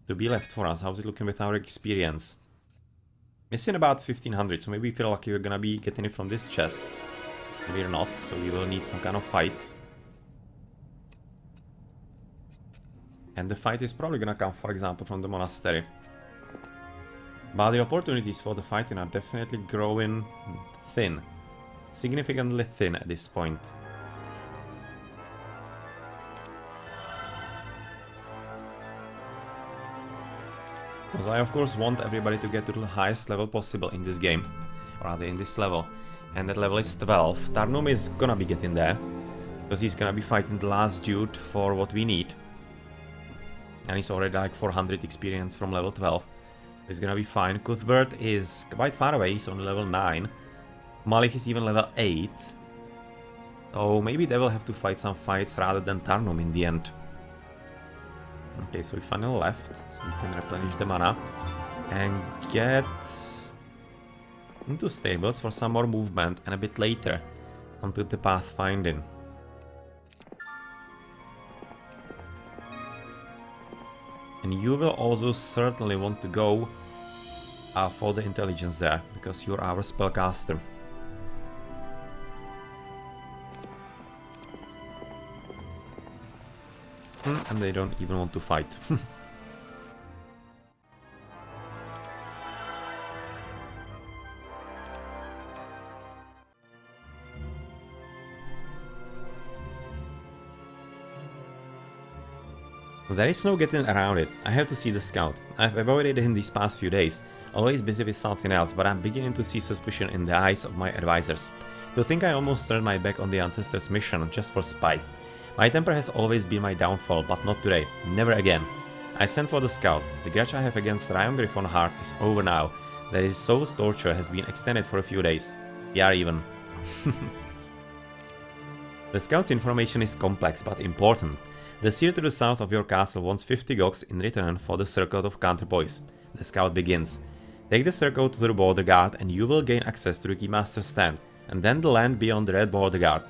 to be left for us. How's it looking with our experience? Missing about 1500, so maybe we feel like we're gonna be getting it from this chest. Maybe we're not, so we will need some kind of fight. And the fight is probably gonna come, for example, from the monastery. But the opportunities for the fighting are definitely growing thin. Significantly thin at this point. Because I of course want everybody to get to the highest level possible in this game. Or rather in this level. And that level is 12. Tarnum is gonna be getting there. Because he's gonna be fighting the last dude for what we need. And he's already like 400 experience from level 12. He's gonna be fine. Cuthbert is quite far away, he's on level 9. Malik is even level 8. So maybe they will have to fight some fights rather than Tarnum in the end. Okay, so we finally left, so we can replenish the mana. And get into stables for some more movement and a bit later onto the pathfinding. And you will also certainly want to go for the intelligence there, because you're our spellcaster. And they don't even want to fight. There is no getting around it. I have to see the scout. I've avoided him these past few days, always busy with something else, but I'm beginning to see suspicion in the eyes of my advisors. To think I almost turned my back on the Ancestors' mission just for spite. My temper has always been my downfall, but not today. Never again. I sent for the scout. The grudge I have against Ryan Griffonheart is over now. That his soul's torture has been extended for a few days. We are even. The scout's information is complex but important. The seer to the south of your castle wants 50 gogs in return for the circuit of counterpoise. The scout begins. Take the circuit to the border guard and you will gain access to the Keymaster's stand, and then the land beyond the red border guard.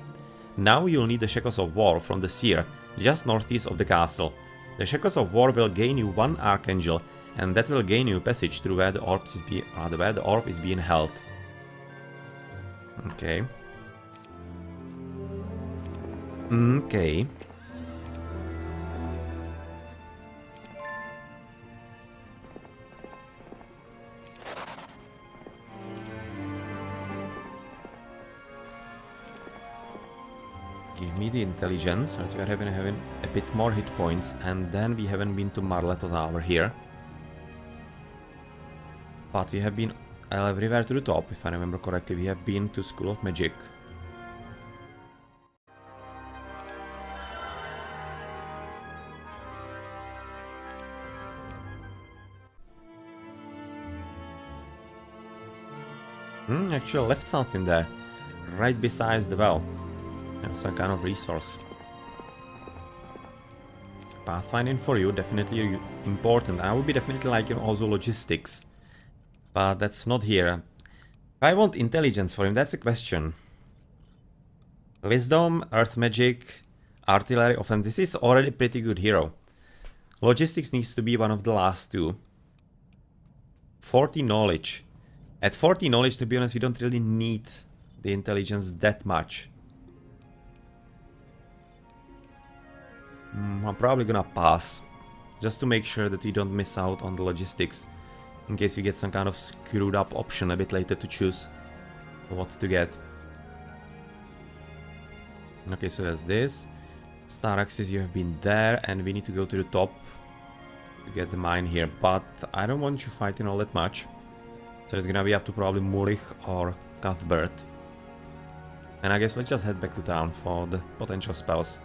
Now you'll need the Shackles of War from the seer, just northeast of the castle. The Shackles of War will gain you 1 Archangel, and that will gain you passage through where the orb is being held. Okay. Okay. Give me the intelligence, right? We are having a bit more hit points, and then we haven't been to Marleton Tower here. But we have been everywhere to the top, if I remember correctly. We have been to School of Magic. Actually left something there. Right besides the well. Some kind of resource. Pathfinding for you, definitely important. I would be definitely liking also logistics. But that's not here. If I want intelligence for him, that's a question. Wisdom, earth magic, artillery, offense. This is already pretty good hero. Logistics needs to be one of the last two. 40 knowledge. At 40 knowledge, to be honest, we don't really need the intelligence that much. I'm probably gonna pass. Just to make sure that we don't miss out on the logistics. In case you get some kind of screwed up option a bit later to choose what to get. Okay, so there's this. Star Axis, you have been there, and we need to go to the top to get the mine here. But I don't want you fighting all that much. So it's gonna be up to probably Mulich or Cuthbert. And I guess let's just head back to town for the potential spells.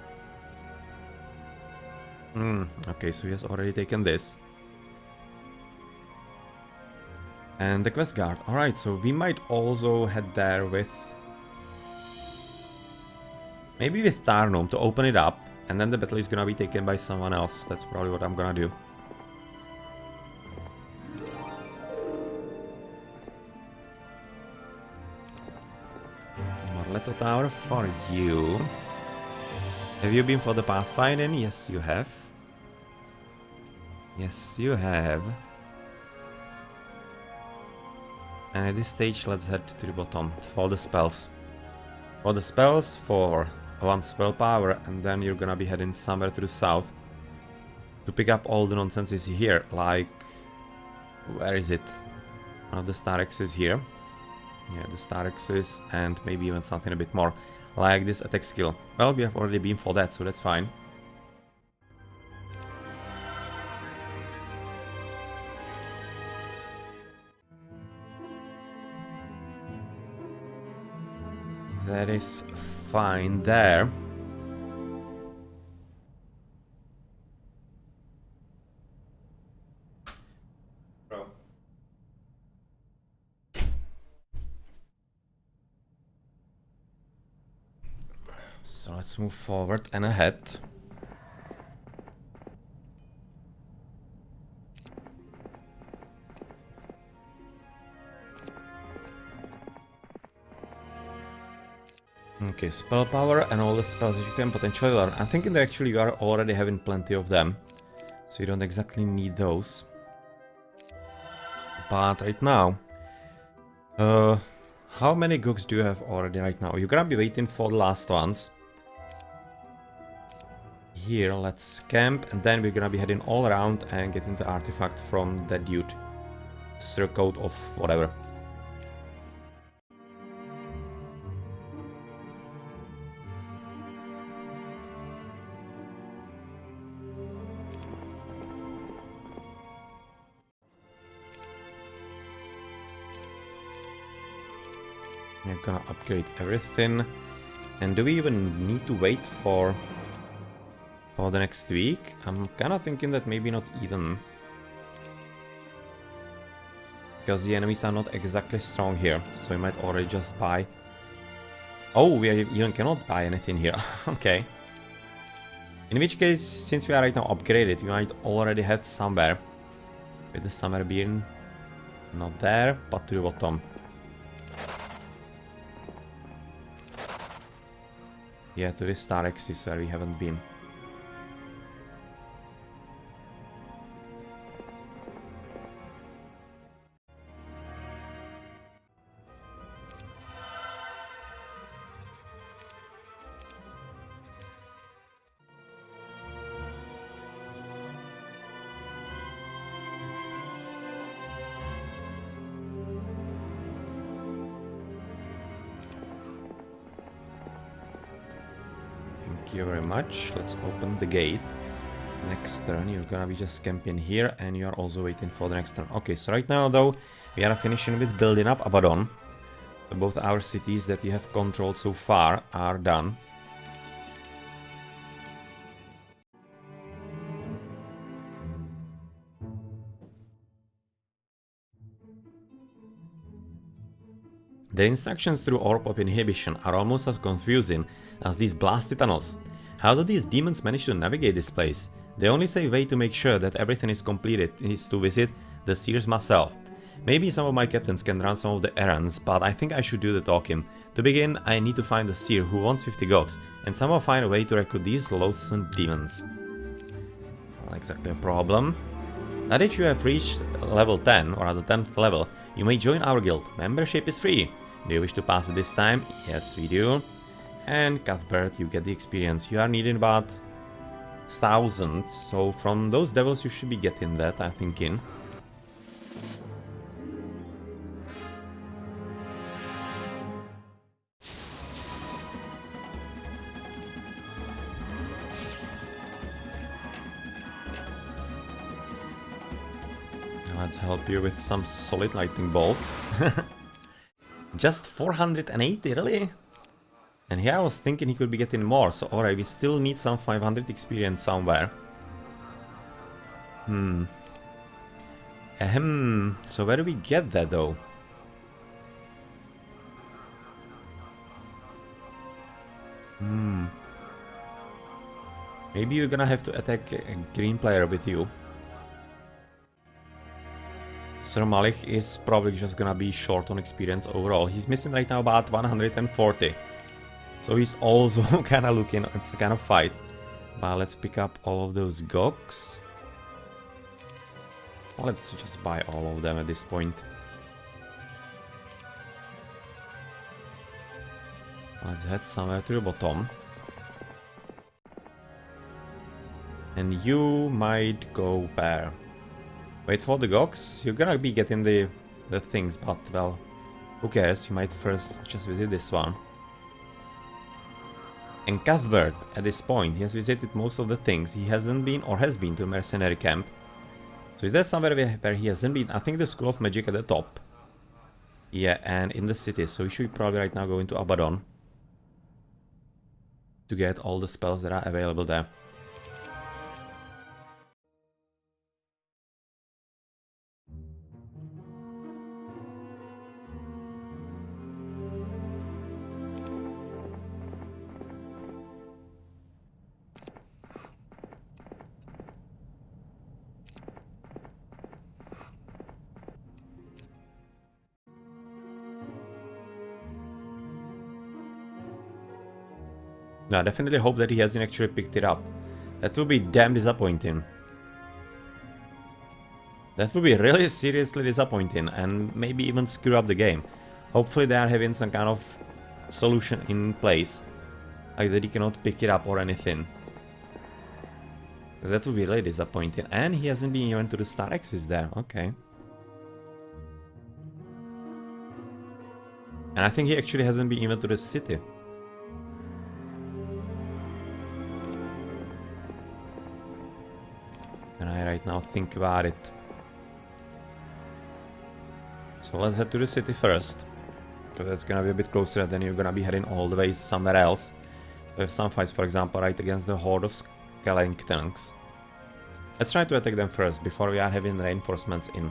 Okay, so he has already taken this. And the quest guard. Alright, so we might also head there with... maybe with Tarnum to open it up. And then the battle is gonna be taken by someone else. That's probably what I'm gonna do. Marletto Tower for you. Have you been for the pathfinding? Yes, you have. Yes, you have. And at this stage, let's head to the bottom for the spells. For the spells, for one spell power, and then you're gonna be heading somewhere to the south to pick up all the nonsense is here. Like, where is it? One of the Star Axes here. Yeah, the Star Axes, and maybe even something a bit more, like this attack skill. Well, we have already been for that, so that's fine. That is fine there. So let's move forward and ahead. Okay, spell power and all the spells that you can potentially learn. I'm thinking that actually you are already having plenty of them, so you don't exactly need those. But right now, how many gooks do you have already right now? You're gonna be waiting for the last ones. Here, let's camp, and then we're gonna be heading all around and getting the artifact from that dude. Circode of whatever. We're gonna upgrade everything. And do we even need to wait for the next week? I'm kinda thinking that maybe not even. Because the enemies are not exactly strong here, so we might already just buy. Oh, we even cannot buy anything here. Okay. In which case, since we are right now upgraded, we might already head somewhere. With the summer being not there, but to the bottom. Yeah, to the Star Axis where we haven't been. Thank you very much. Let's open the gate. Next turn, you're gonna be just camping here, and you are also waiting for the next turn. Okay, so right now, though, we are finishing with building up Abaddon. So both our cities that you have controlled so far are done. The instructions through Orb of Inhibition are almost as confusing as these blasted tunnels. How do these demons manage to navigate this place? The only safe way to make sure that everything is completed is to visit the seers myself. Maybe some of my captains can run some of the errands, but I think I should do the talking. To begin, I need to find a seer who wants 50 gogs, and somehow find a way to recruit these loathsome demons. Not exactly a problem. Now that you have reached level 10, or the 10th level, you may join our guild. Membership is free. Do you wish to pass it this time? Yes, we do. And Cuthbert, you get the experience. You are needing about 1,000, so from those devils you should be getting that, I'm thinking. Let's help you with some solid lightning bolt. Just 480, really? And here I was thinking he could be getting more, so alright, we still need some 500 experience somewhere. So where do we get that though? Maybe you're gonna have to attack a green player with you. Sir Malik is probably just gonna be short on experience overall. He's missing right now about 140. So he's also kinda looking, it's a kind of fight. But let's pick up all of those gogs. Let's just buy all of them at this point. Let's head somewhere to the bottom. And you might go where? Wait for the gogs? You're gonna be getting the things, but well, who cares? You might first just visit this one. And Cuthbert, at this point, he has visited most of the things. He hasn't been, or has been, to a mercenary camp. So is there somewhere where he hasn't been? I think the School of Magic at the top. Yeah, and in the city, so you should probably right now go into Abaddon to get all the spells that are available there. No, I definitely hope that he hasn't actually picked it up. That would be damn disappointing. That would be really seriously disappointing and maybe even screw up the game. Hopefully they are having some kind of solution in place. Like that he cannot pick it up or anything. That would be really disappointing. And he hasn't been even to the Star Axis there. Okay. And I think he actually hasn't been even to the city. And I right now think about it. So let's head to the city first. Because that's gonna be a bit closer, then you're gonna be heading all the way somewhere else. We have some fights, for example, right against the horde of Skelentanks. Let's try to attack them first, before we are having reinforcements in.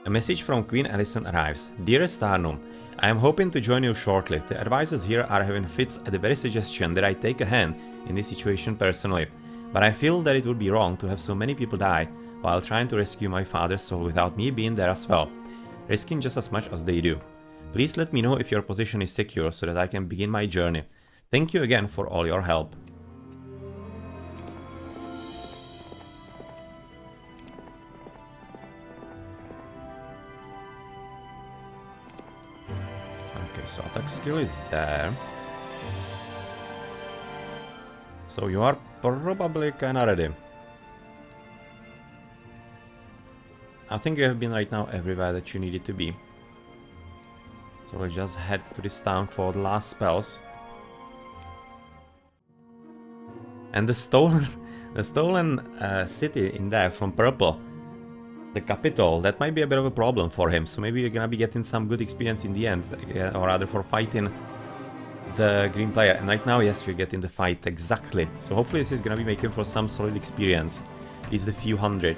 A message from Queen Alyson arrives. Dearest Tarnum, I am hoping to join you shortly. The advisors here are having fits at the very suggestion that I take a hand in this situation personally. But I feel that it would be wrong to have so many people die while trying to rescue my father's soul without me being there as well, risking just as much as they do. Please let me know if your position is secure so that I can begin my journey. Thank you again for all your help. Okay, so attack skill is there. So you are probably kinda ready. I think you have been right now everywhere that you needed to be. So let's just head to this town for the last spells. And the stolen city in there from purple, the capital, that might be a bit of a problem for him. So maybe you're gonna be getting some good experience in the end, or rather for fighting the green player. And right now, yes, we're getting the fight, exactly. So hopefully this is gonna be making for some solid experience. At least a few hundred.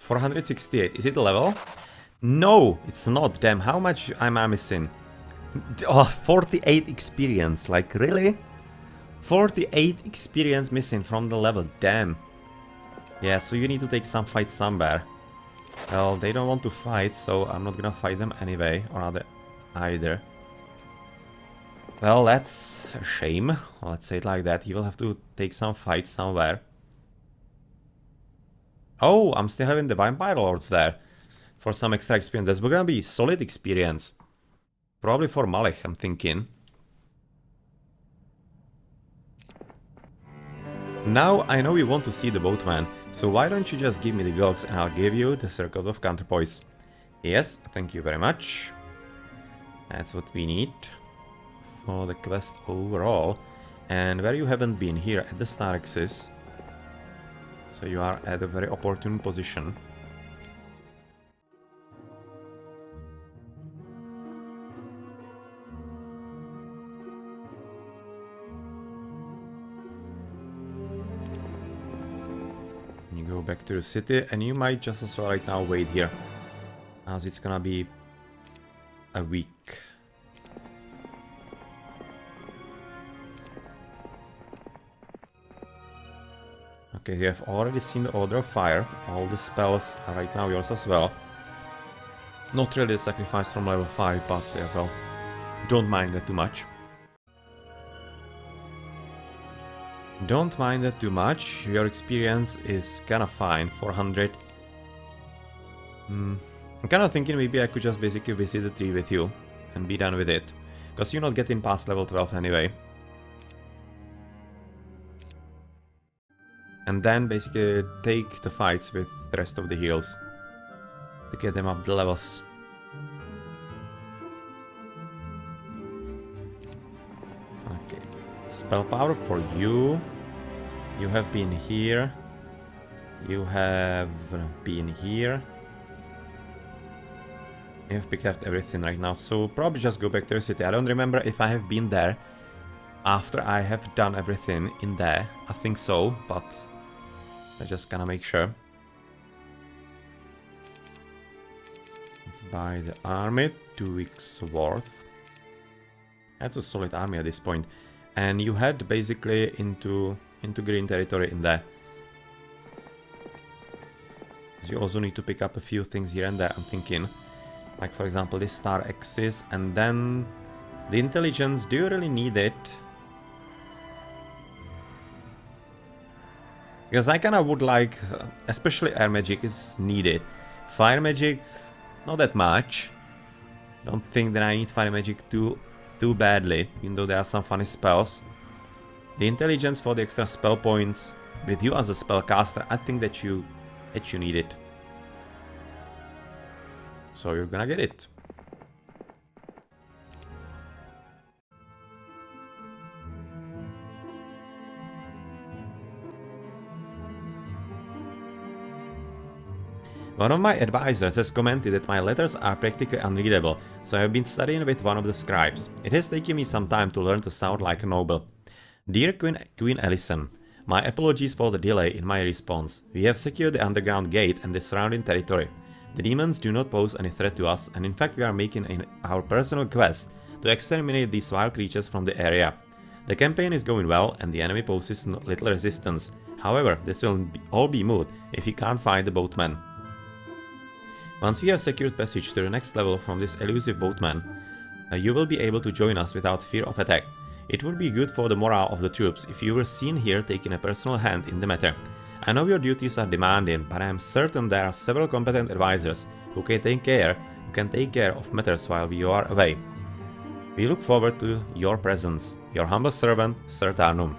$468. Is it a level? No, it's not. Damn, how much am I missing? Oh, 48 experience. Like, really? 48 experience missing from the level. Damn. Yeah, so you need to take some fight somewhere. Well, they don't want to fight, so I'm not gonna fight them anyway. Or other either. Well, that's a shame. Let's say it like that. He will have to take some fight somewhere. Oh, I'm still having the Vampire Lords there. For some extra experience. That's gonna be solid experience. Probably for Malech, I'm thinking. Now I know you want to see the Boatman, so why don't you just give me the gogs and I'll give you the Circle of Counterpoise. Yes, thank you very much. That's what we need for the quest overall. And where you haven't been here at the Star Axis. So you are at a very opportune position. You go back to the city and you might just as well right now wait here. As it's gonna be a week. Okay, you have already seen the Order of Fire. All the spells are right now yours as well. Not really a sacrifice from level 5, but yeah, well, don't mind that too much. Don't mind that too much. Your experience is kinda fine. 400. I'm kinda thinking maybe I could just basically visit the tree with you and be done with it. Because you're not getting past level 12 anyway. And then basically take the fights with the rest of the heroes to get them up the levels. Okay, spell power for you. You have been here. You have been here. You have picked up everything right now, so probably just go back to the city. I don't remember if I have been there after I have done everything in there. I think so, but I just gonna make sure. Let's buy the army, 2 weeks worth. That's a solid army at this point. And you head basically into green territory in there. So you also need to pick up a few things here and there, I'm thinking. Like for example this Star Axis, and then the intelligence. Do you really need it? Because I kinda would like, especially air magic is needed. Fire magic, not that much. Don't think that I need fire magic too badly, even though there are some funny spells. The intelligence for the extra spell points with you as a spellcaster, I think that you need it. So you're gonna get it. One of my advisors has commented that my letters are practically unreadable, so I have been studying with one of the scribes. It has taken me some time to learn to sound like a noble. Dear Queen Ellison, my apologies for the delay in my response. We have secured the underground gate and the surrounding territory. The demons do not pose any threat to us, and in fact we are making our personal quest to exterminate these wild creatures from the area. The campaign is going well and the enemy poses little resistance. However, this will all be moot if you can't find the boatman. Once we have secured passage to the next level from this elusive boatman, you will be able to join us without fear of attack. It would be good for the morale of the troops if you were seen here taking a personal hand in the matter. I know your duties are demanding, but I am certain there are several competent advisors who can take care of matters while you are away. We look forward to your presence. Your humble servant, Sir Tarnum.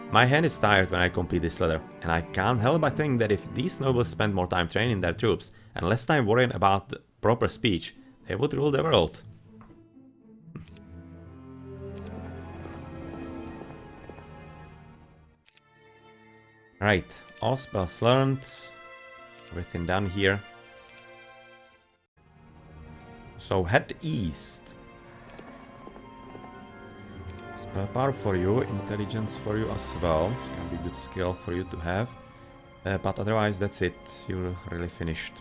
My hand is tired when I complete this letter, and I can't help but think that if these nobles spent more time training their troops and less time worrying about the proper speech, they would rule the world. Right, all spells learned, everything done here. So head east. Spell power for you, intelligence for you as well. It's gonna be a good skill for you to have. But otherwise, that's it. You're really finished.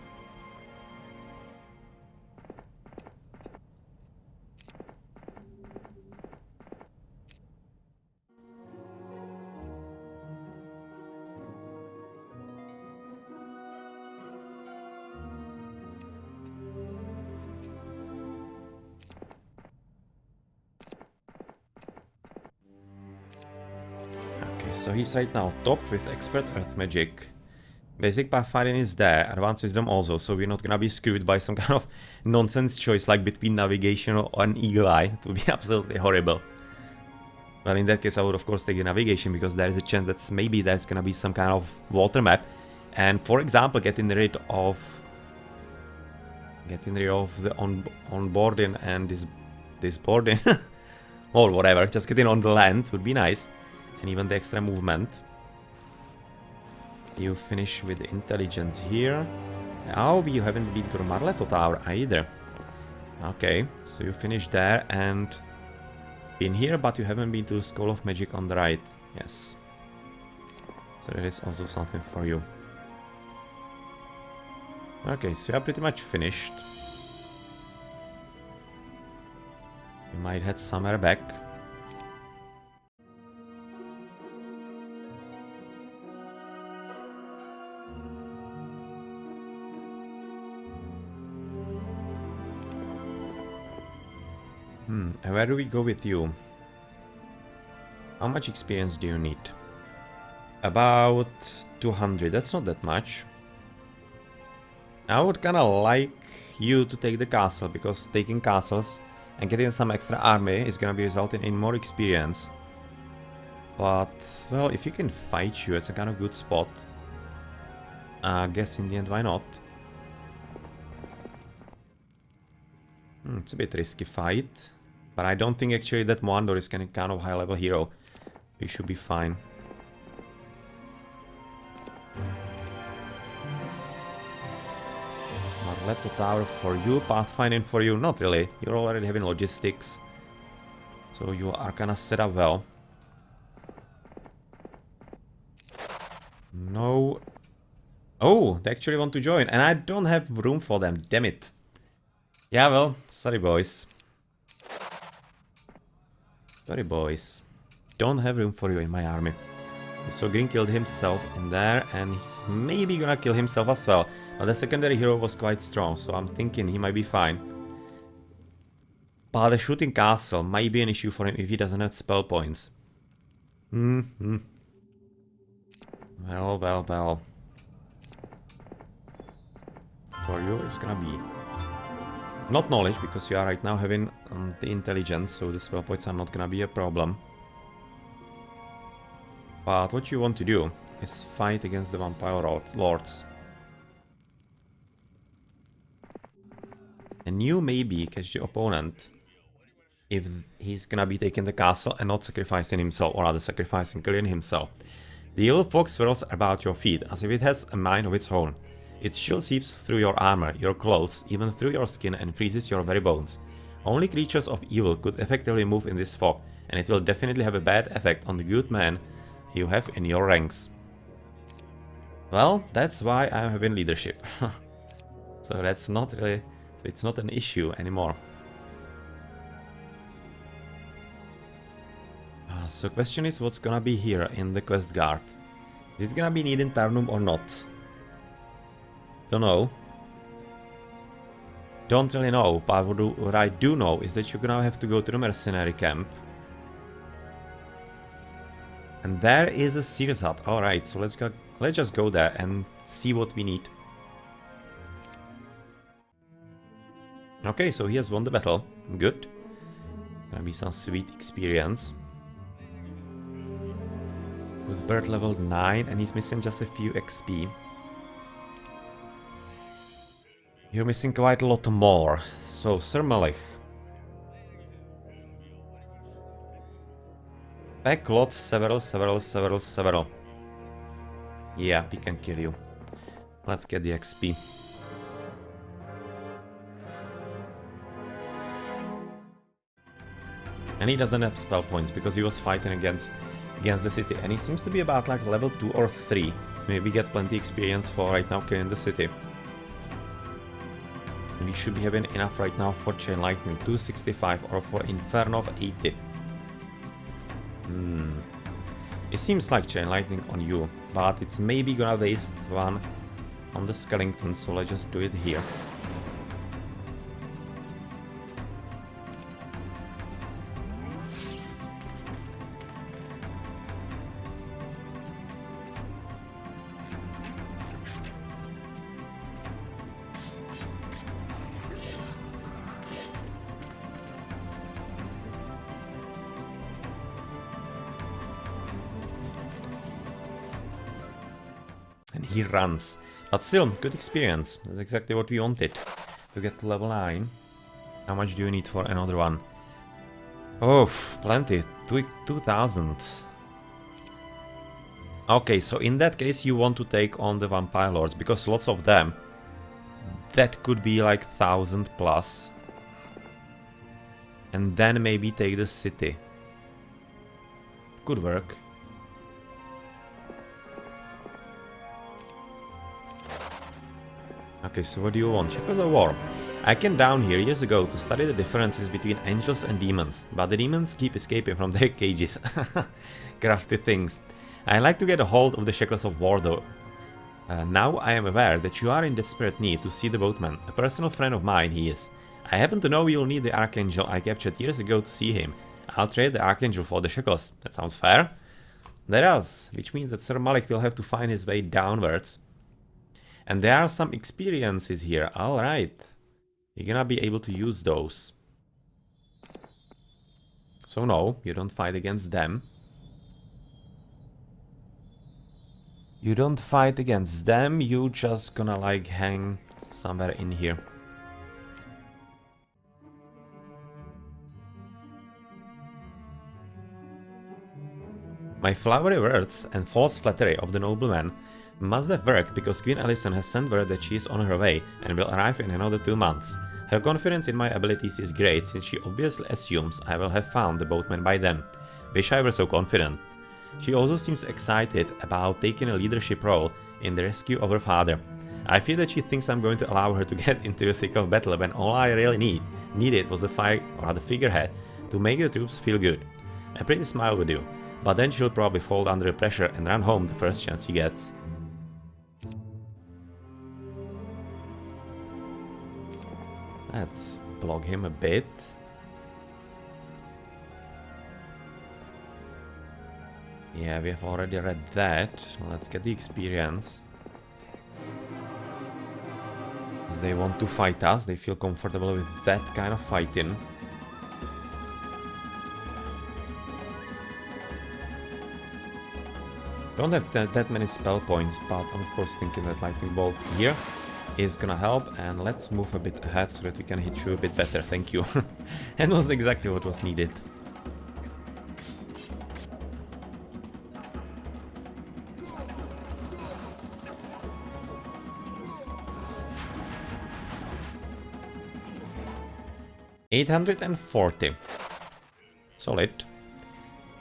Okay, so he's right now top with expert earth magic. Basic pathfinding is there, advanced wisdom also, so we're not gonna be screwed by some kind of nonsense choice like between navigation or an eagle eye. It would be absolutely horrible. Well, in that case, I would of course take the navigation because there is a chance that maybe there's gonna be some kind of water map, and for example, getting rid of the onboarding and this boarding or whatever, just getting on the land would be nice, and even the extra movement. You finish with intelligence here. Oh, you haven't been to the Marletto Tower either. Okay, so you finished there and been here, but you haven't been to the School of Magic on the right. Yes. So that is also something for you. Okay, so you're pretty much finished. You might head somewhere back. And where do we go with you? How much experience do you need? About 200, that's not that much. I would kinda like you to take the castle, because taking castles and getting some extra army is gonna be resulting in more experience. But, well, if you can fight you, it's a kind of good spot. I guess in the end, why not? It's a bit risky fight. But I don't think actually that Moandor is kind of high level hero. We should be fine. Marletto Tower for you, pathfinding for you, not really. You're already having logistics. So you are kinda set up well. No. Oh, they actually want to join, and I don't have room for them, damn it. Yeah, well, sorry boys. Sorry boys. Don't have room for you in my army. So Green killed himself in there, and he's maybe gonna kill himself as well. But the secondary hero was quite strong, so I'm thinking he might be fine. But the shooting castle might be an issue for him if he doesn't have spell points. Well, well, well. For you, it's gonna be not knowledge, because you are right now having the intelligence, so the spell points are not gonna be a problem. But what you want to do is fight against the vampire lords. And you maybe catch the opponent if he's gonna be taking the castle and not sacrificing himself, or rather sacrificing killing himself. The yellow fox swirls about your feet as if it has a mind of its own. Its chill seeps through your armor, your clothes, even through your skin, and freezes your very bones. Only creatures of evil could effectively move in this fog, and it will definitely have a bad effect on the good men you have in your ranks. Well, that's why I'm having leadership. So that's not really... it's not an issue anymore. So question is, what's gonna be here in the quest guard? Is it gonna be needed in Tarnum or not? Don't know. Don't really know, but what I do know is that you're gonna have to go to the mercenary camp. And there is a Seer's hut. Alright, so let's just go there and see what we need. Okay, so he has won the battle. Good. Gonna be some sweet experience. With bird level 9 and he's missing just a few XP. You're missing quite a lot more. So, Sir Malik. Backlot several. Yeah, we can kill you. Let's get the XP. And he doesn't have spell points because he was fighting against the city. And he seems to be about like level 2 or 3. Maybe get plenty experience for right now killing the city. We should be having enough right now for Chain Lightning 265 or for Inferno of 80. It seems like Chain Lightning on you, but it's maybe gonna waste one on the skeleton, so let's just do it here. And he runs. But still, good experience. That's exactly what we wanted. To get to level 9. How much do you need for another one? Oh, plenty. 2000. Okay, so in that case you want to take on the Vampire Lords, because lots of them. That could be like 1000 plus. And then maybe take the city. Could work. Okay, so what do you want? Shackles of War. I came down here years ago to study the differences between angels and demons, but the demons keep escaping from their cages. Crafty things. I like to get a hold of the Shackles of War though. Now I am aware that you are in desperate need to see the Boatman. A personal friend of mine he is. I happen to know you'll need the Archangel I captured years ago to see him. I'll trade the Archangel for the Shackles. That sounds fair? That does, which means that Sir Malik will have to find his way downwards. And there are some experiences here. Alright. You're gonna be able to use those. So no, you don't fight against them. You don't fight against them, you just gonna like hang somewhere in here. My flowery words and false flattery of the nobleman must have worked because Queen Alyson has sent word that she is on her way and will arrive in another 2 months. Her confidence in my abilities is great since she obviously assumes I will have found the Boatman by then. Wish I were so confident. She also seems excited about taking a leadership role in the rescue of her father. I fear that she thinks I'm going to allow her to get into the thick of battle when all I really needed was a figurehead to make the troops feel good. A pretty smile would do, but then she'll probably fold under the pressure and run home the first chance she gets. Let's block him a bit. Yeah, we have already read that. Let's get the experience. Because they want to fight us, they feel comfortable with that kind of fighting. Don't have that many spell points, but I'm of course thinking that Lightning Bolt here is gonna help, and let's move a bit ahead so that we can hit you a bit better, thank you. And was exactly what was needed. $840. Solid.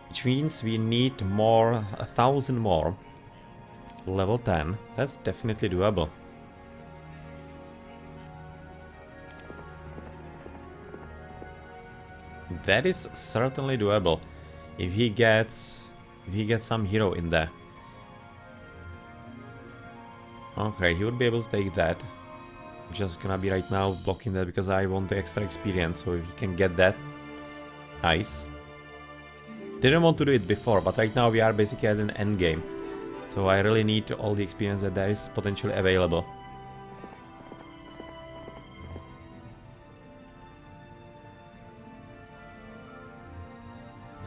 Which means we need more, 1000 more. Level 10. That's definitely doable. That is certainly doable. If he gets some hero in there. Okay, he would be able to take that. Just gonna be right now blocking that because I want the extra experience, so if he can get that, nice. Didn't want to do it before, but right now we are basically at an end game, so I really need all the experience that there is potentially available.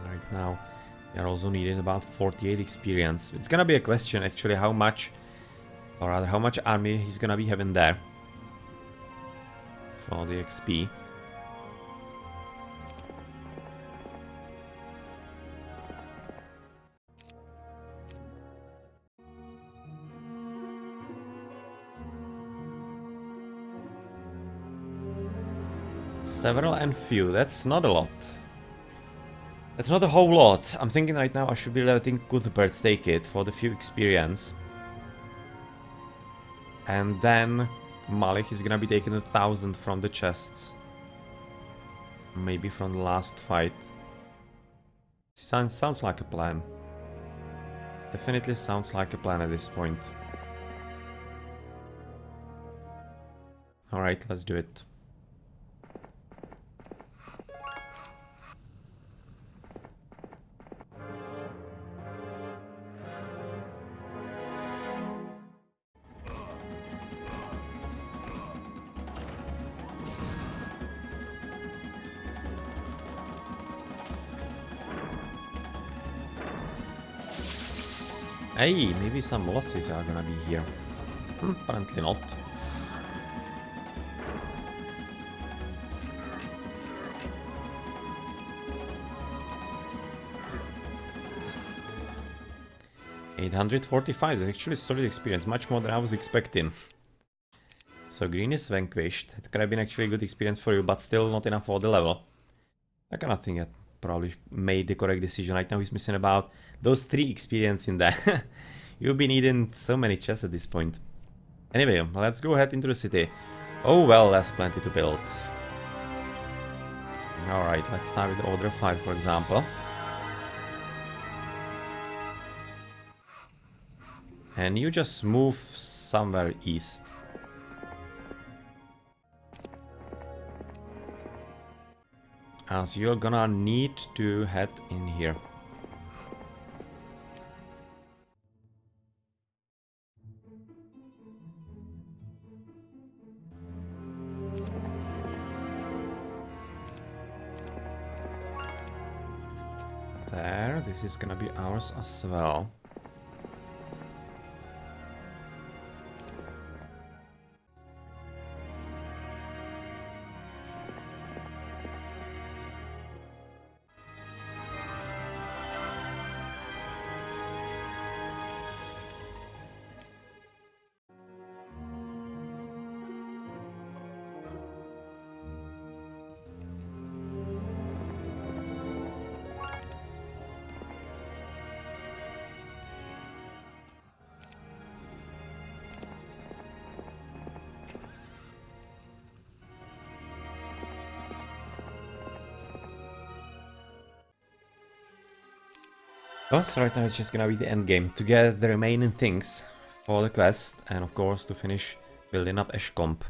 Right now we are also needing about 48 experience. It's gonna be a question actually how much, or rather how much army he's gonna be having there for the XP. Several and few, that's not a lot. That's not a whole lot. I'm thinking right now I should be letting Cuthbert take it for the few experience. And then Malik is gonna be taking 1,000 from the chests. Maybe from the last fight. Sounds like a plan. Definitely sounds like a plan at this point. Alright, let's do it. Hey, maybe some losses are gonna be here. Apparently not. $845 is actually solid experience, much more than I was expecting. So green is vanquished. It could have been actually a good experience for you, but still not enough for the level. I kind of think I probably made the correct decision. Right now he's missing about those 3 experience in there. You'll be needing so many chests at this point. Anyway, let's go ahead into the city. Oh well, there's plenty to build. Alright, let's start with Order 5 for example. And you just move somewhere east. As you're gonna need to head in here. There, this is gonna be ours as well. Oh, so right now it's just gonna be the end game to get the remaining things for the quest and of course to finish building up Eshcomp.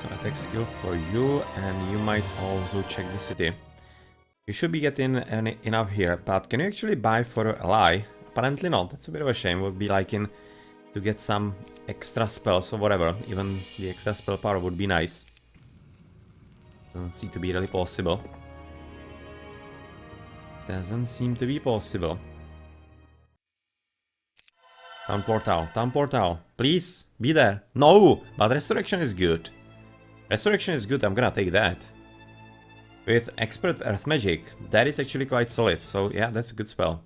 So attack skill for you, and you might also check the city. You should be getting enough here, but can you actually buy for an ally? Apparently not. That's a bit of a shame. Would be liking to get some extra spells or whatever. Even the extra spell power would be nice. Doesn't seem to be really possible. Doesn't seem to be possible. Town portal, please be there. No, but resurrection is good. Resurrection is good. I'm gonna take that. With expert earth magic, that is actually quite solid. So yeah, that's a good spell.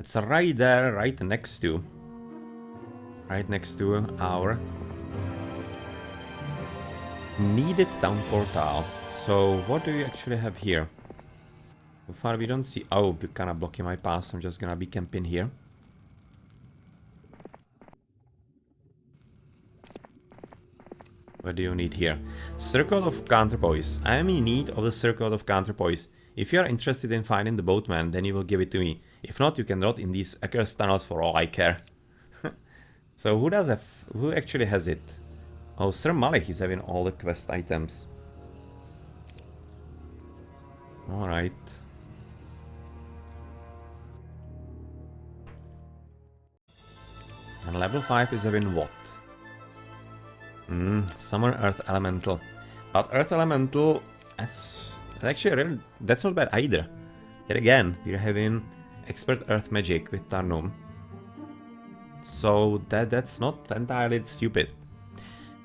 It's right there, right next to our needed town portal. So what do you actually have here? So far we don't see. Oh, you're kind of blocking my path, so I'm just gonna be camping here. What do you need here? Circle of counterpoise. I am in need of the circle of counterpoise. If you are interested in finding the boatman, then you will give it to me. If not, you can rot in these accursed tunnels for all I care. So who actually has it? Oh, Sir Malik is having all the quest items. Alright. And level 5 is having what? Summon Earth Elemental. But Earth Elemental, that's actually really, that's not bad either. Yet again, we're having Expert Earth Magic with Tarnum. So that's not entirely stupid.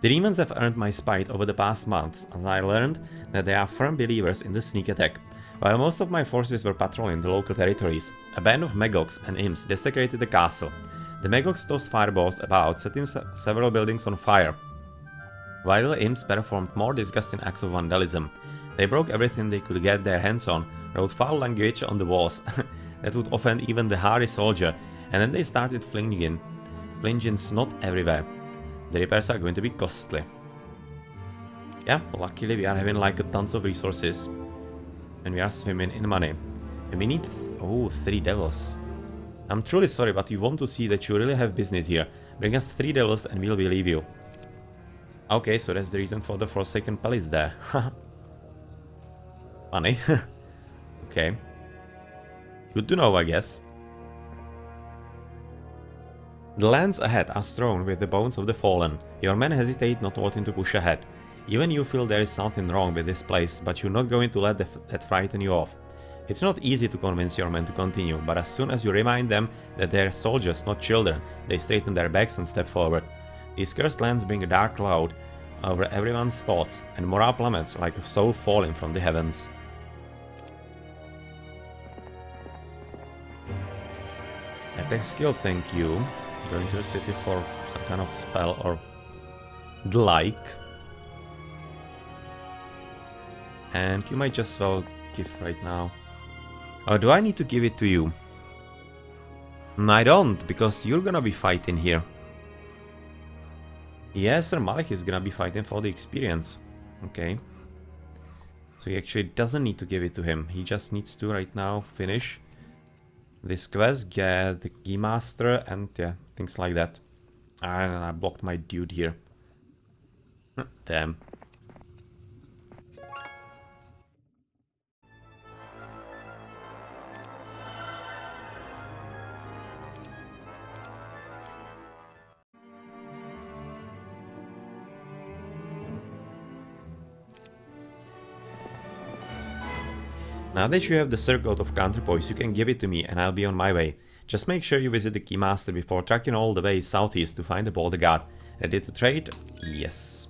The demons have earned my spite over the past months, as I learned that they are firm believers in the sneak attack. While most of my forces were patrolling the local territories, a band of Magogs and imps desecrated the castle. The Magogs tossed fireballs about, setting several buildings on fire, while the imps performed more disgusting acts of vandalism. They broke everything they could get their hands on, wrote foul language on the walls that would offend even the hardy soldier, and then they started flinging snot everywhere. The repairs are going to be costly. Yeah, luckily we are having like tons of resources. And we are swimming in money. And we need... oh, 3 devils. I'm truly sorry, but we want to see that you really have business here. Bring us 3 devils and we'll believe you. Okay, so that's the reason for the Forsaken Palace there. Funny. Okay. Good to know, I guess. The lands ahead are strewn with the bones of the fallen. Your men hesitate, not wanting to push ahead. Even you feel there is something wrong with this place, but you're not going to let that frighten you off. It's not easy to convince your men to continue, but as soon as you remind them that they're soldiers, not children, they straighten their backs and step forward. These cursed lands bring a dark cloud over everyone's thoughts, and morale plummets like a soul falling from the heavens. Attack skill, thank you. Going to the city for some kind of spell or the like. And you might just well give right now. Oh, do I need to give it to you? I don't, because you're gonna be fighting here. Yes, Sir Malik is gonna be fighting for the experience. Okay. So he actually doesn't need to give it to him. He just needs to right now finish this quest, get the Keymaster, and yeah, things like that. And I blocked my dude here. Damn. Now that you have the circlet of counterpoise, you can give it to me and I'll be on my way. Just make sure you visit the Keymaster before trekking all the way southeast to find the Border Guard. Ready to trade? Yes.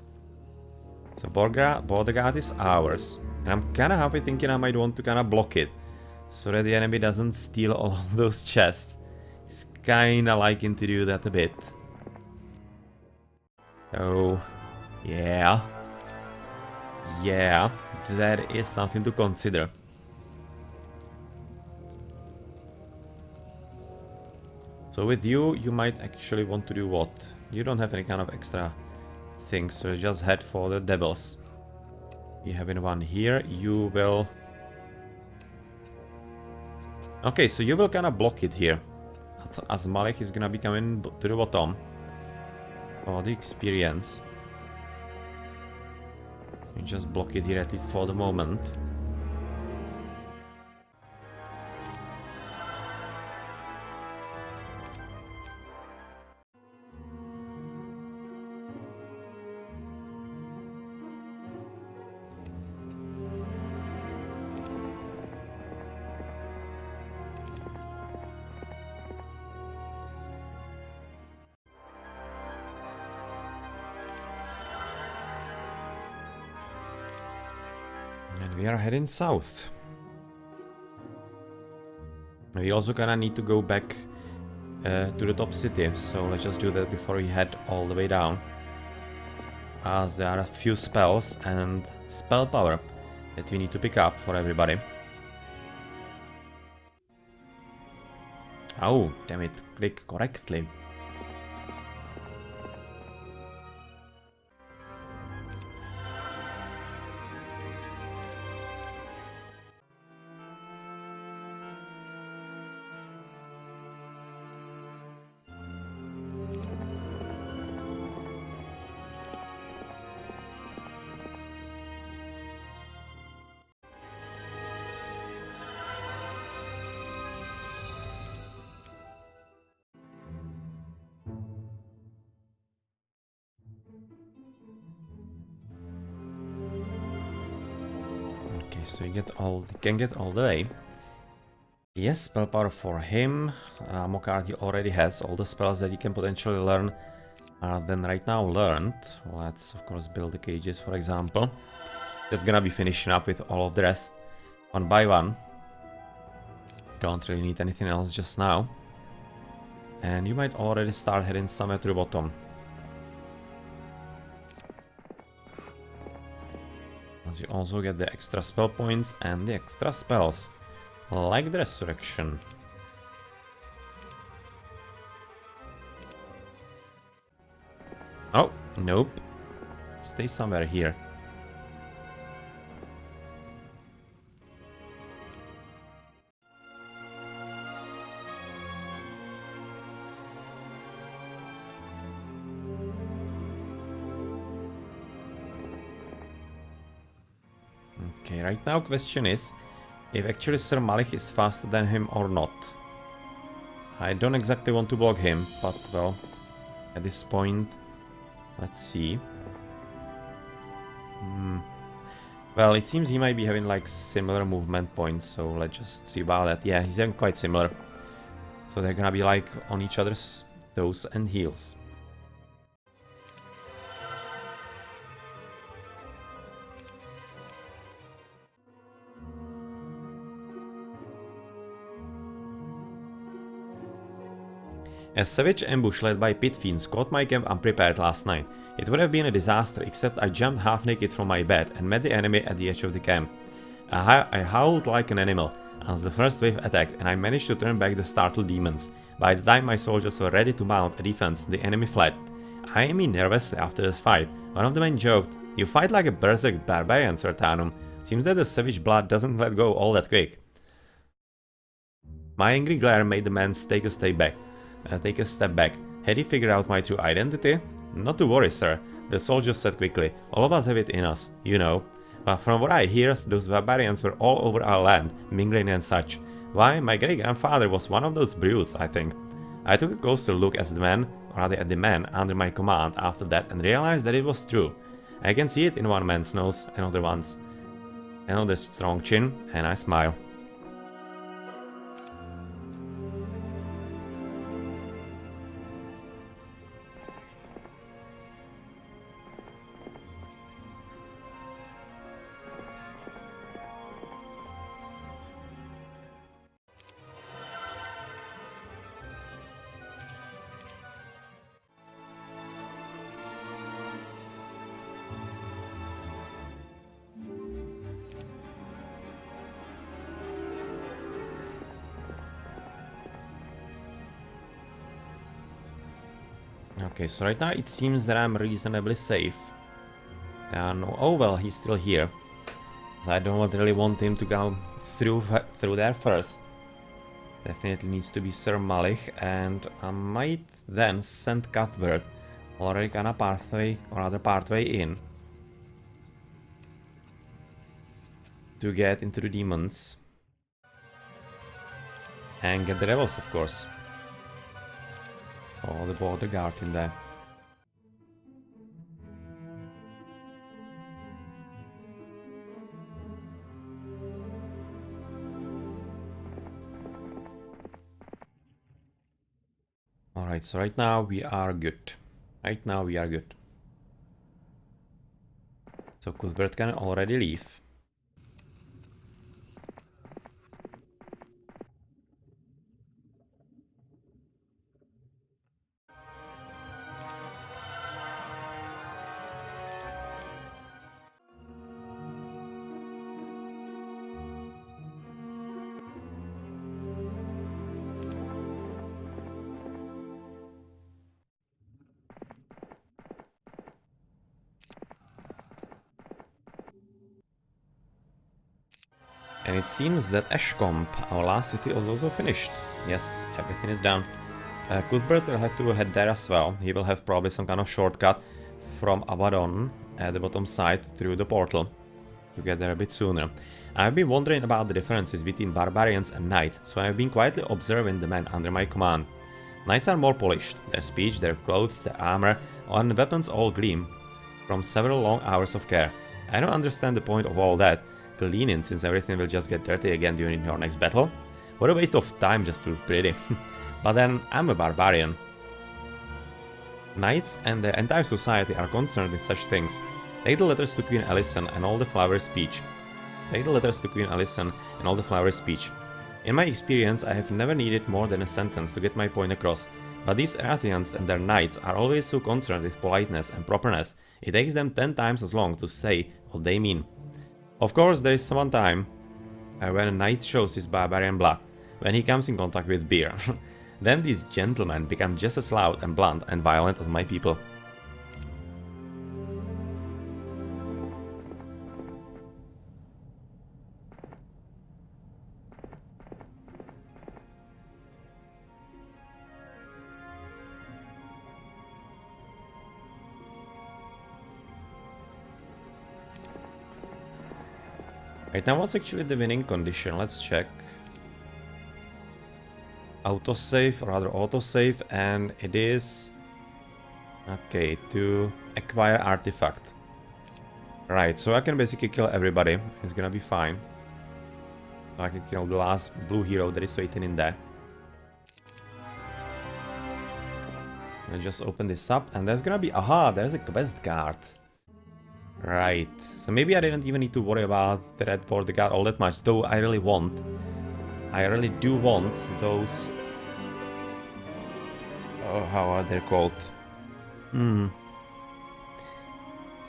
So Border Guard is ours. And I'm kinda happy thinking I might want to kinda block it, so that the enemy doesn't steal all of those chests. He's kinda liking to do that a bit. Oh, yeah. Yeah, that is something to consider. So with you, you might actually want to do what? You don't have any kind of extra things, so just head for the devils. You having one here, you will... Okay, so you will kind of block it here. As Malik is gonna be coming to the bottom. For the experience. You just block it here at least for the moment. And we are heading south. We also gonna need to go back to the top city, so let's just do that before we head all the way down. As there are a few spells and spell power that we need to pick up for everybody. Oh, damn it, click correctly. so you can get all the way. Yes, spell power for him. Ammo card he already has. All the spells that you can potentially learn are then right now learned. Let's of course build the cages, for example. That's gonna be finishing up with all of the rest one by one. Don't really need anything else just now. And you might already start heading somewhere to the bottom. As you also get the extra spell points and the extra spells, like the Resurrection. Oh, nope. Stay somewhere here. Okay, right now question is if actually Sir Malik is faster than him or not. I don't exactly want to block him, but well, at this point, let's see. Well, it seems he might be having like similar movement points, so let's just see about that. Yeah, he's having quite similar. So they're gonna be like on each other's toes and heels. A savage ambush led by pit fiends caught my camp unprepared last night. It would have been a disaster except I jumped half naked from my bed and met the enemy at the edge of the camp. I howled like an animal as the first wave attacked and I managed to turn back the startled demons. By the time my soldiers were ready to mount a defense, the enemy fled. I am nervously after this fight. One of the men joked, "You fight like a berserk barbarian, Sir Tarnum. Seems that the savage blood doesn't let go all that quick." My angry glare made the man take a step back. Had he figured out my true identity? Not to worry, sir, the soldier said quickly. All of us have it in us, you know. But from what I hear, those barbarians were all over our land, mingling and such. Why, my great-grandfather was one of those brutes, I think. I took a closer look at the man under my command after that and realized that it was true. I can see it in one man's nose, another's strong chin, and I smile. Okay, so right now it seems that I'm reasonably safe. Oh well, he's still here. So I don't really want him to go through there first. Definitely needs to be Sir Malik, and I might then send Cuthbert already kind of partway in to get into the demons and get the rebels, of course. Follow the border guard in there. Alright, so right now we are good. So Cuthbert can already leave. And it seems that Ashcombe, our last city, is also finished. Yes, everything is done. Cuthbert will have to head there as well. He will have probably some kind of shortcut from Abaddon at the bottom side through the portal to get there a bit sooner. I've been wondering about the differences between barbarians and knights, so I've been quietly observing the men under my command. Knights are more polished. Their speech, their clothes, their armor, and weapons all gleam from several long hours of care. I don't understand the point of all that. clean in, since everything will just get dirty again during your next battle. What a waste of time just to look pretty. But then, I'm a barbarian. Knights and their entire society are concerned with such things. Take the letters to Queen Alyson and all the flowery speech. Take the letters to Queen Alyson and all the flowery speech. In my experience, I have never needed more than a sentence to get my point across. But these Erathians and their knights are always so concerned with politeness and properness, it takes them 10 times as long to say what they mean. Of course, there is one time when a knight shows his barbarian blood, when he comes in contact with beer. Then these gentlemen become just as loud and blunt and violent as my people. Right now, what's actually the winning condition? Let's check. Autosave, or rather autosave, and it is... Okay, to acquire artifact. Right, so I can basically kill everybody. It's gonna be fine. So I can kill the last blue hero that is waiting in there. I'll just open this up, and there's gonna be... Aha, there's a quest card. Right, so maybe I didn't even need to worry about the red border guard all that much, though I really do want those... Oh, how are they called?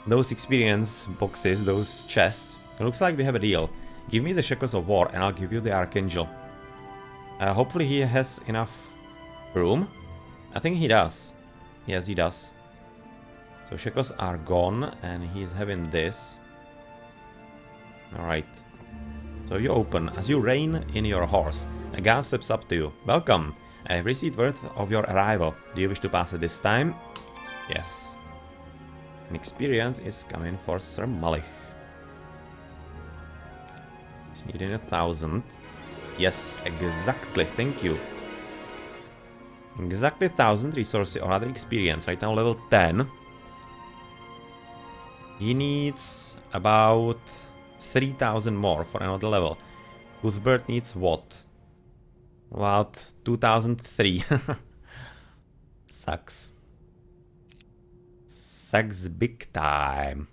Those experience boxes, those chests. It looks like we have a deal. Give me the Shackles of War and I'll give you the Archangel. Hopefully he has enough room. I think he does. Yes, he does. So Shackles are gone, and he's having this. Alright. So you open. As you rein in your horse, a guard steps up to you. Welcome. I have received word of your arrival. Do you wish to pass it this time? Yes. An experience is coming for Sir Malik. He's needing 1,000. Yes, exactly. Thank you. Exactly 1,000 resources or other experience. Right now level 10. He needs about 3,000 more for another level. Cuthbert needs what? About 2,003. Sucks. Sucks big time.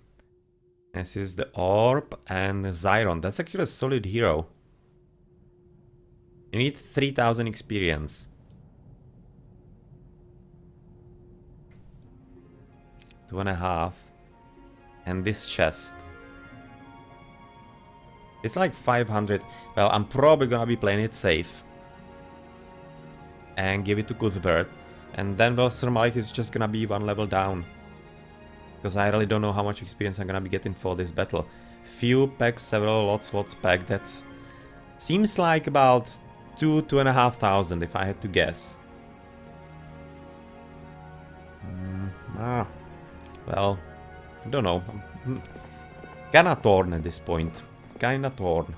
This is the Orb and Zyron. That's actually a solid hero. You need 3,000 experience. 2.5. And this chest. It's like 500. Well, I'm probably gonna be playing it safe. And give it to Cuthbert. And then, well, Sir Malik is just gonna be one level down. Because I really don't know how much experience I'm gonna be getting for this battle. Few packs, several lots pack. That's... Seems like about 2,500 if I had to guess. Well... I don't know. Kinda torn at this point. Kinda torn.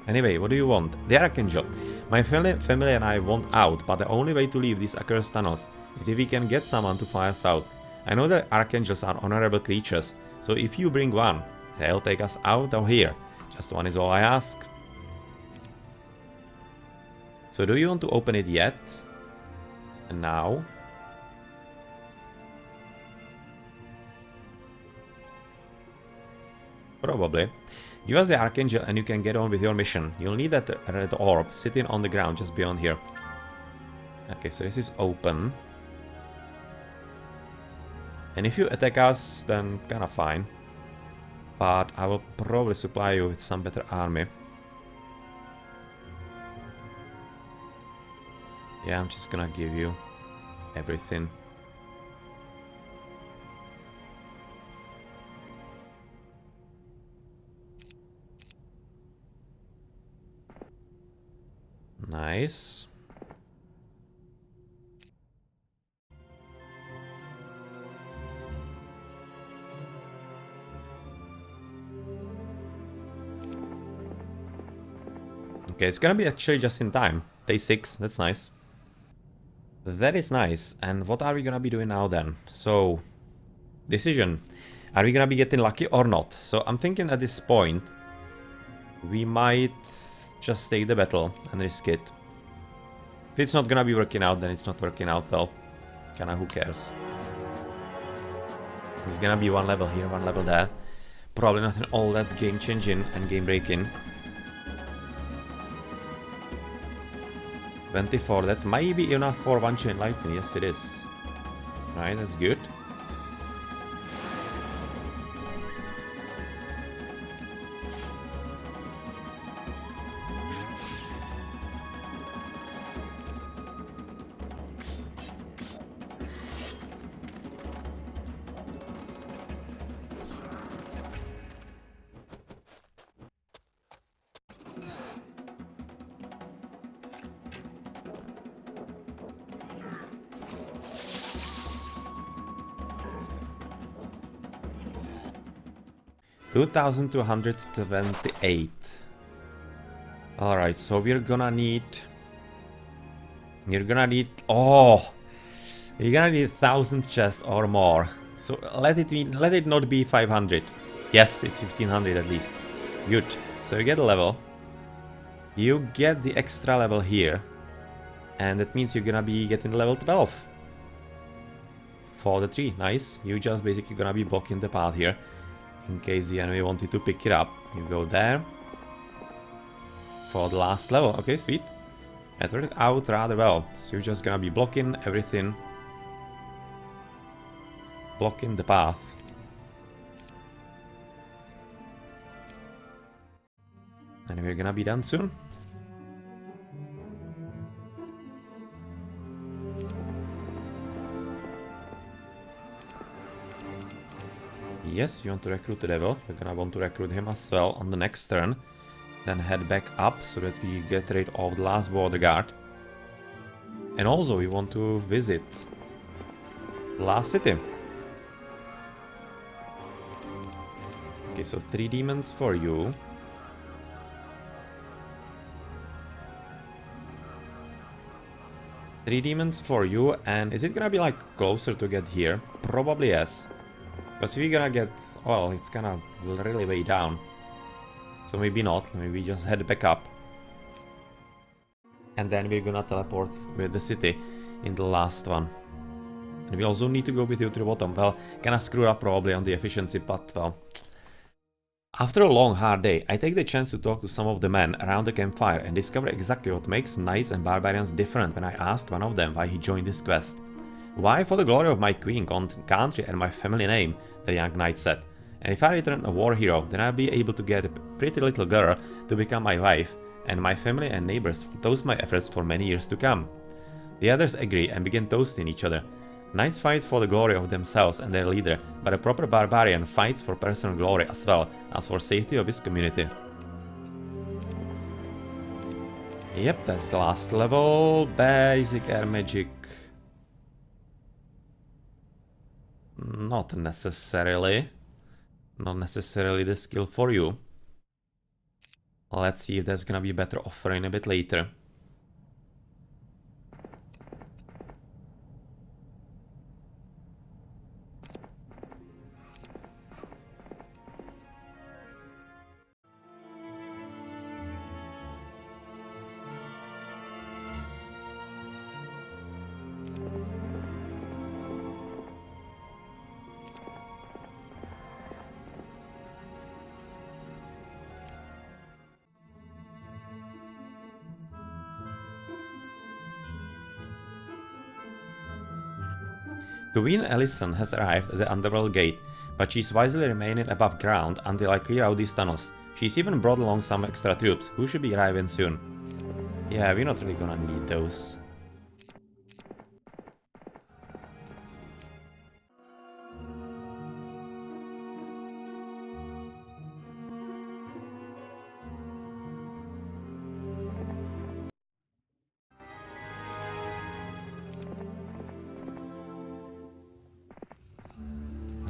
Anyway, what do you want? The Archangel. My family and I want out, but the only way to leave these accursed tunnels is if we can get someone to fly us out. I know that Archangels are honorable creatures, so if you bring one, they'll take us out of here. Just one is all I ask. So do you want to open it yet? And now? Probably. Give us the Archangel and you can get on with your mission. You'll need that red orb sitting on the ground just beyond here. Okay, so this is open. And if you attack us, then kinda fine. But I will probably supply you with some better army. Yeah, I'm just gonna give you everything. Nice. Okay, it's gonna be actually just in time. Day 6, that's nice. That is nice. And what are we gonna be doing now then? So, decision. Are we gonna be getting lucky or not? So I'm thinking at this point, we might just take the battle and risk it. If it's not gonna be working out, then it's not working out well. Kinda who cares? It's gonna be one level here, one level there. Probably nothing all that game changing and game breaking. 24, that might be enough for one chain lightning. Yes, it is. Right, that's good. $2,228. Alright, so we're gonna need... You're gonna need... Oh! You're gonna need 1,000 chests or more. So let it not be 500. Yes, it's 1,500 at least. Good. So you get a level. You get the extra level here. And that means you're gonna be getting level 12. For the tree. Nice. You just basically gonna be blocking the path here. In case the enemy wanted to pick it up. You go there. For the last level. Okay, sweet. That worked out rather well. So you're just gonna be blocking everything. Blocking the path. And we're gonna be done soon. Yes, you want to recruit the devil. You're gonna want to recruit him as well on the next turn. Then head back up so that we get rid of the last border guard. And also we want to visit the last city. Okay, so 3 demons for you. Three demons for you, and is it gonna be like closer to get here? Probably yes. Because if we're gonna get... well, it's gonna really way down. So maybe not, maybe just head back up. And then we're gonna teleport with the city in the last one. And we also need to go with you to the bottom. Well, gonna screw up probably on the efficiency, but well... After a long hard day, I take the chance to talk to some of the men around the campfire and discover exactly what makes knights and barbarians different when I asked one of them why he joined this quest. Why, for the glory of my queen, country and my family name, the young knight said. And if I return a war hero, then I'll be able to get a pretty little girl to become my wife, and my family and neighbors will toast my efforts for many years to come. The others agree and begin toasting each other. Knights fight for the glory of themselves and their leader, but a proper barbarian fights for personal glory as well as for safety of his community. Yep, that's the last level. Basic air magic. Not necessarily. Not necessarily the skill for you. Let's see if there's gonna be a better offering a bit later. Queen Ellison has arrived at the Underworld gate, but she's wisely remaining above ground until I clear out these tunnels. She's even brought along some extra troops, who should be arriving soon. Yeah, we're not really gonna need those.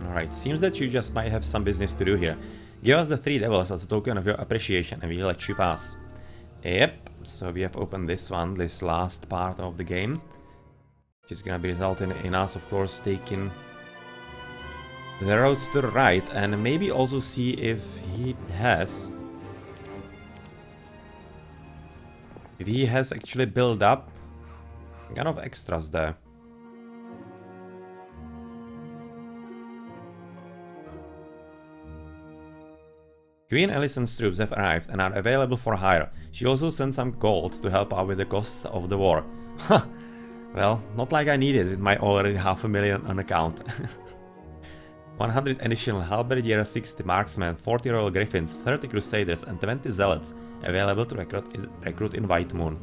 Alright, seems that you just might have some business to do here. Give us the 3 devils as a token of your appreciation and we'll let you pass. Yep, so we have opened this one, this last part of the game. Which is gonna be resulting in us, of course, taking the road to the right and maybe also see if he has If he has actually built up kind of extras there. Queen Alicent's troops have arrived and are available for hire. She also sent some gold to help out with the costs of the war. Huh. Well, not like I need it with my already 500,000 on account. 100 additional halberdiers, 60 marksmen, 40 royal griffins, 30 crusaders and 20 zealots available to recruit in White Moon.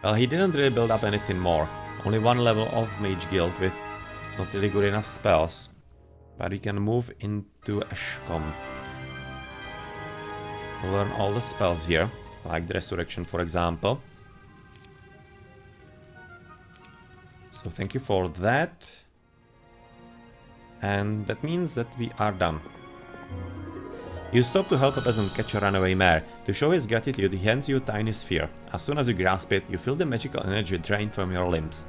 Well, he didn't really build up anything more. Only one level of Mage Guild with not really good enough spells. But we can move into Ashcombe. Learn all the spells here, like the Resurrection for example. So thank you for that. And that means that we are done. You stop to help a peasant catch a runaway mare. To show his gratitude, he hands you a tiny sphere. As soon as you grasp it, you feel the magical energy drain from your limbs.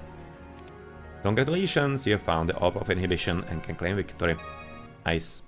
Congratulations, you have found the Orb of Inhibition and can claim victory. Nice.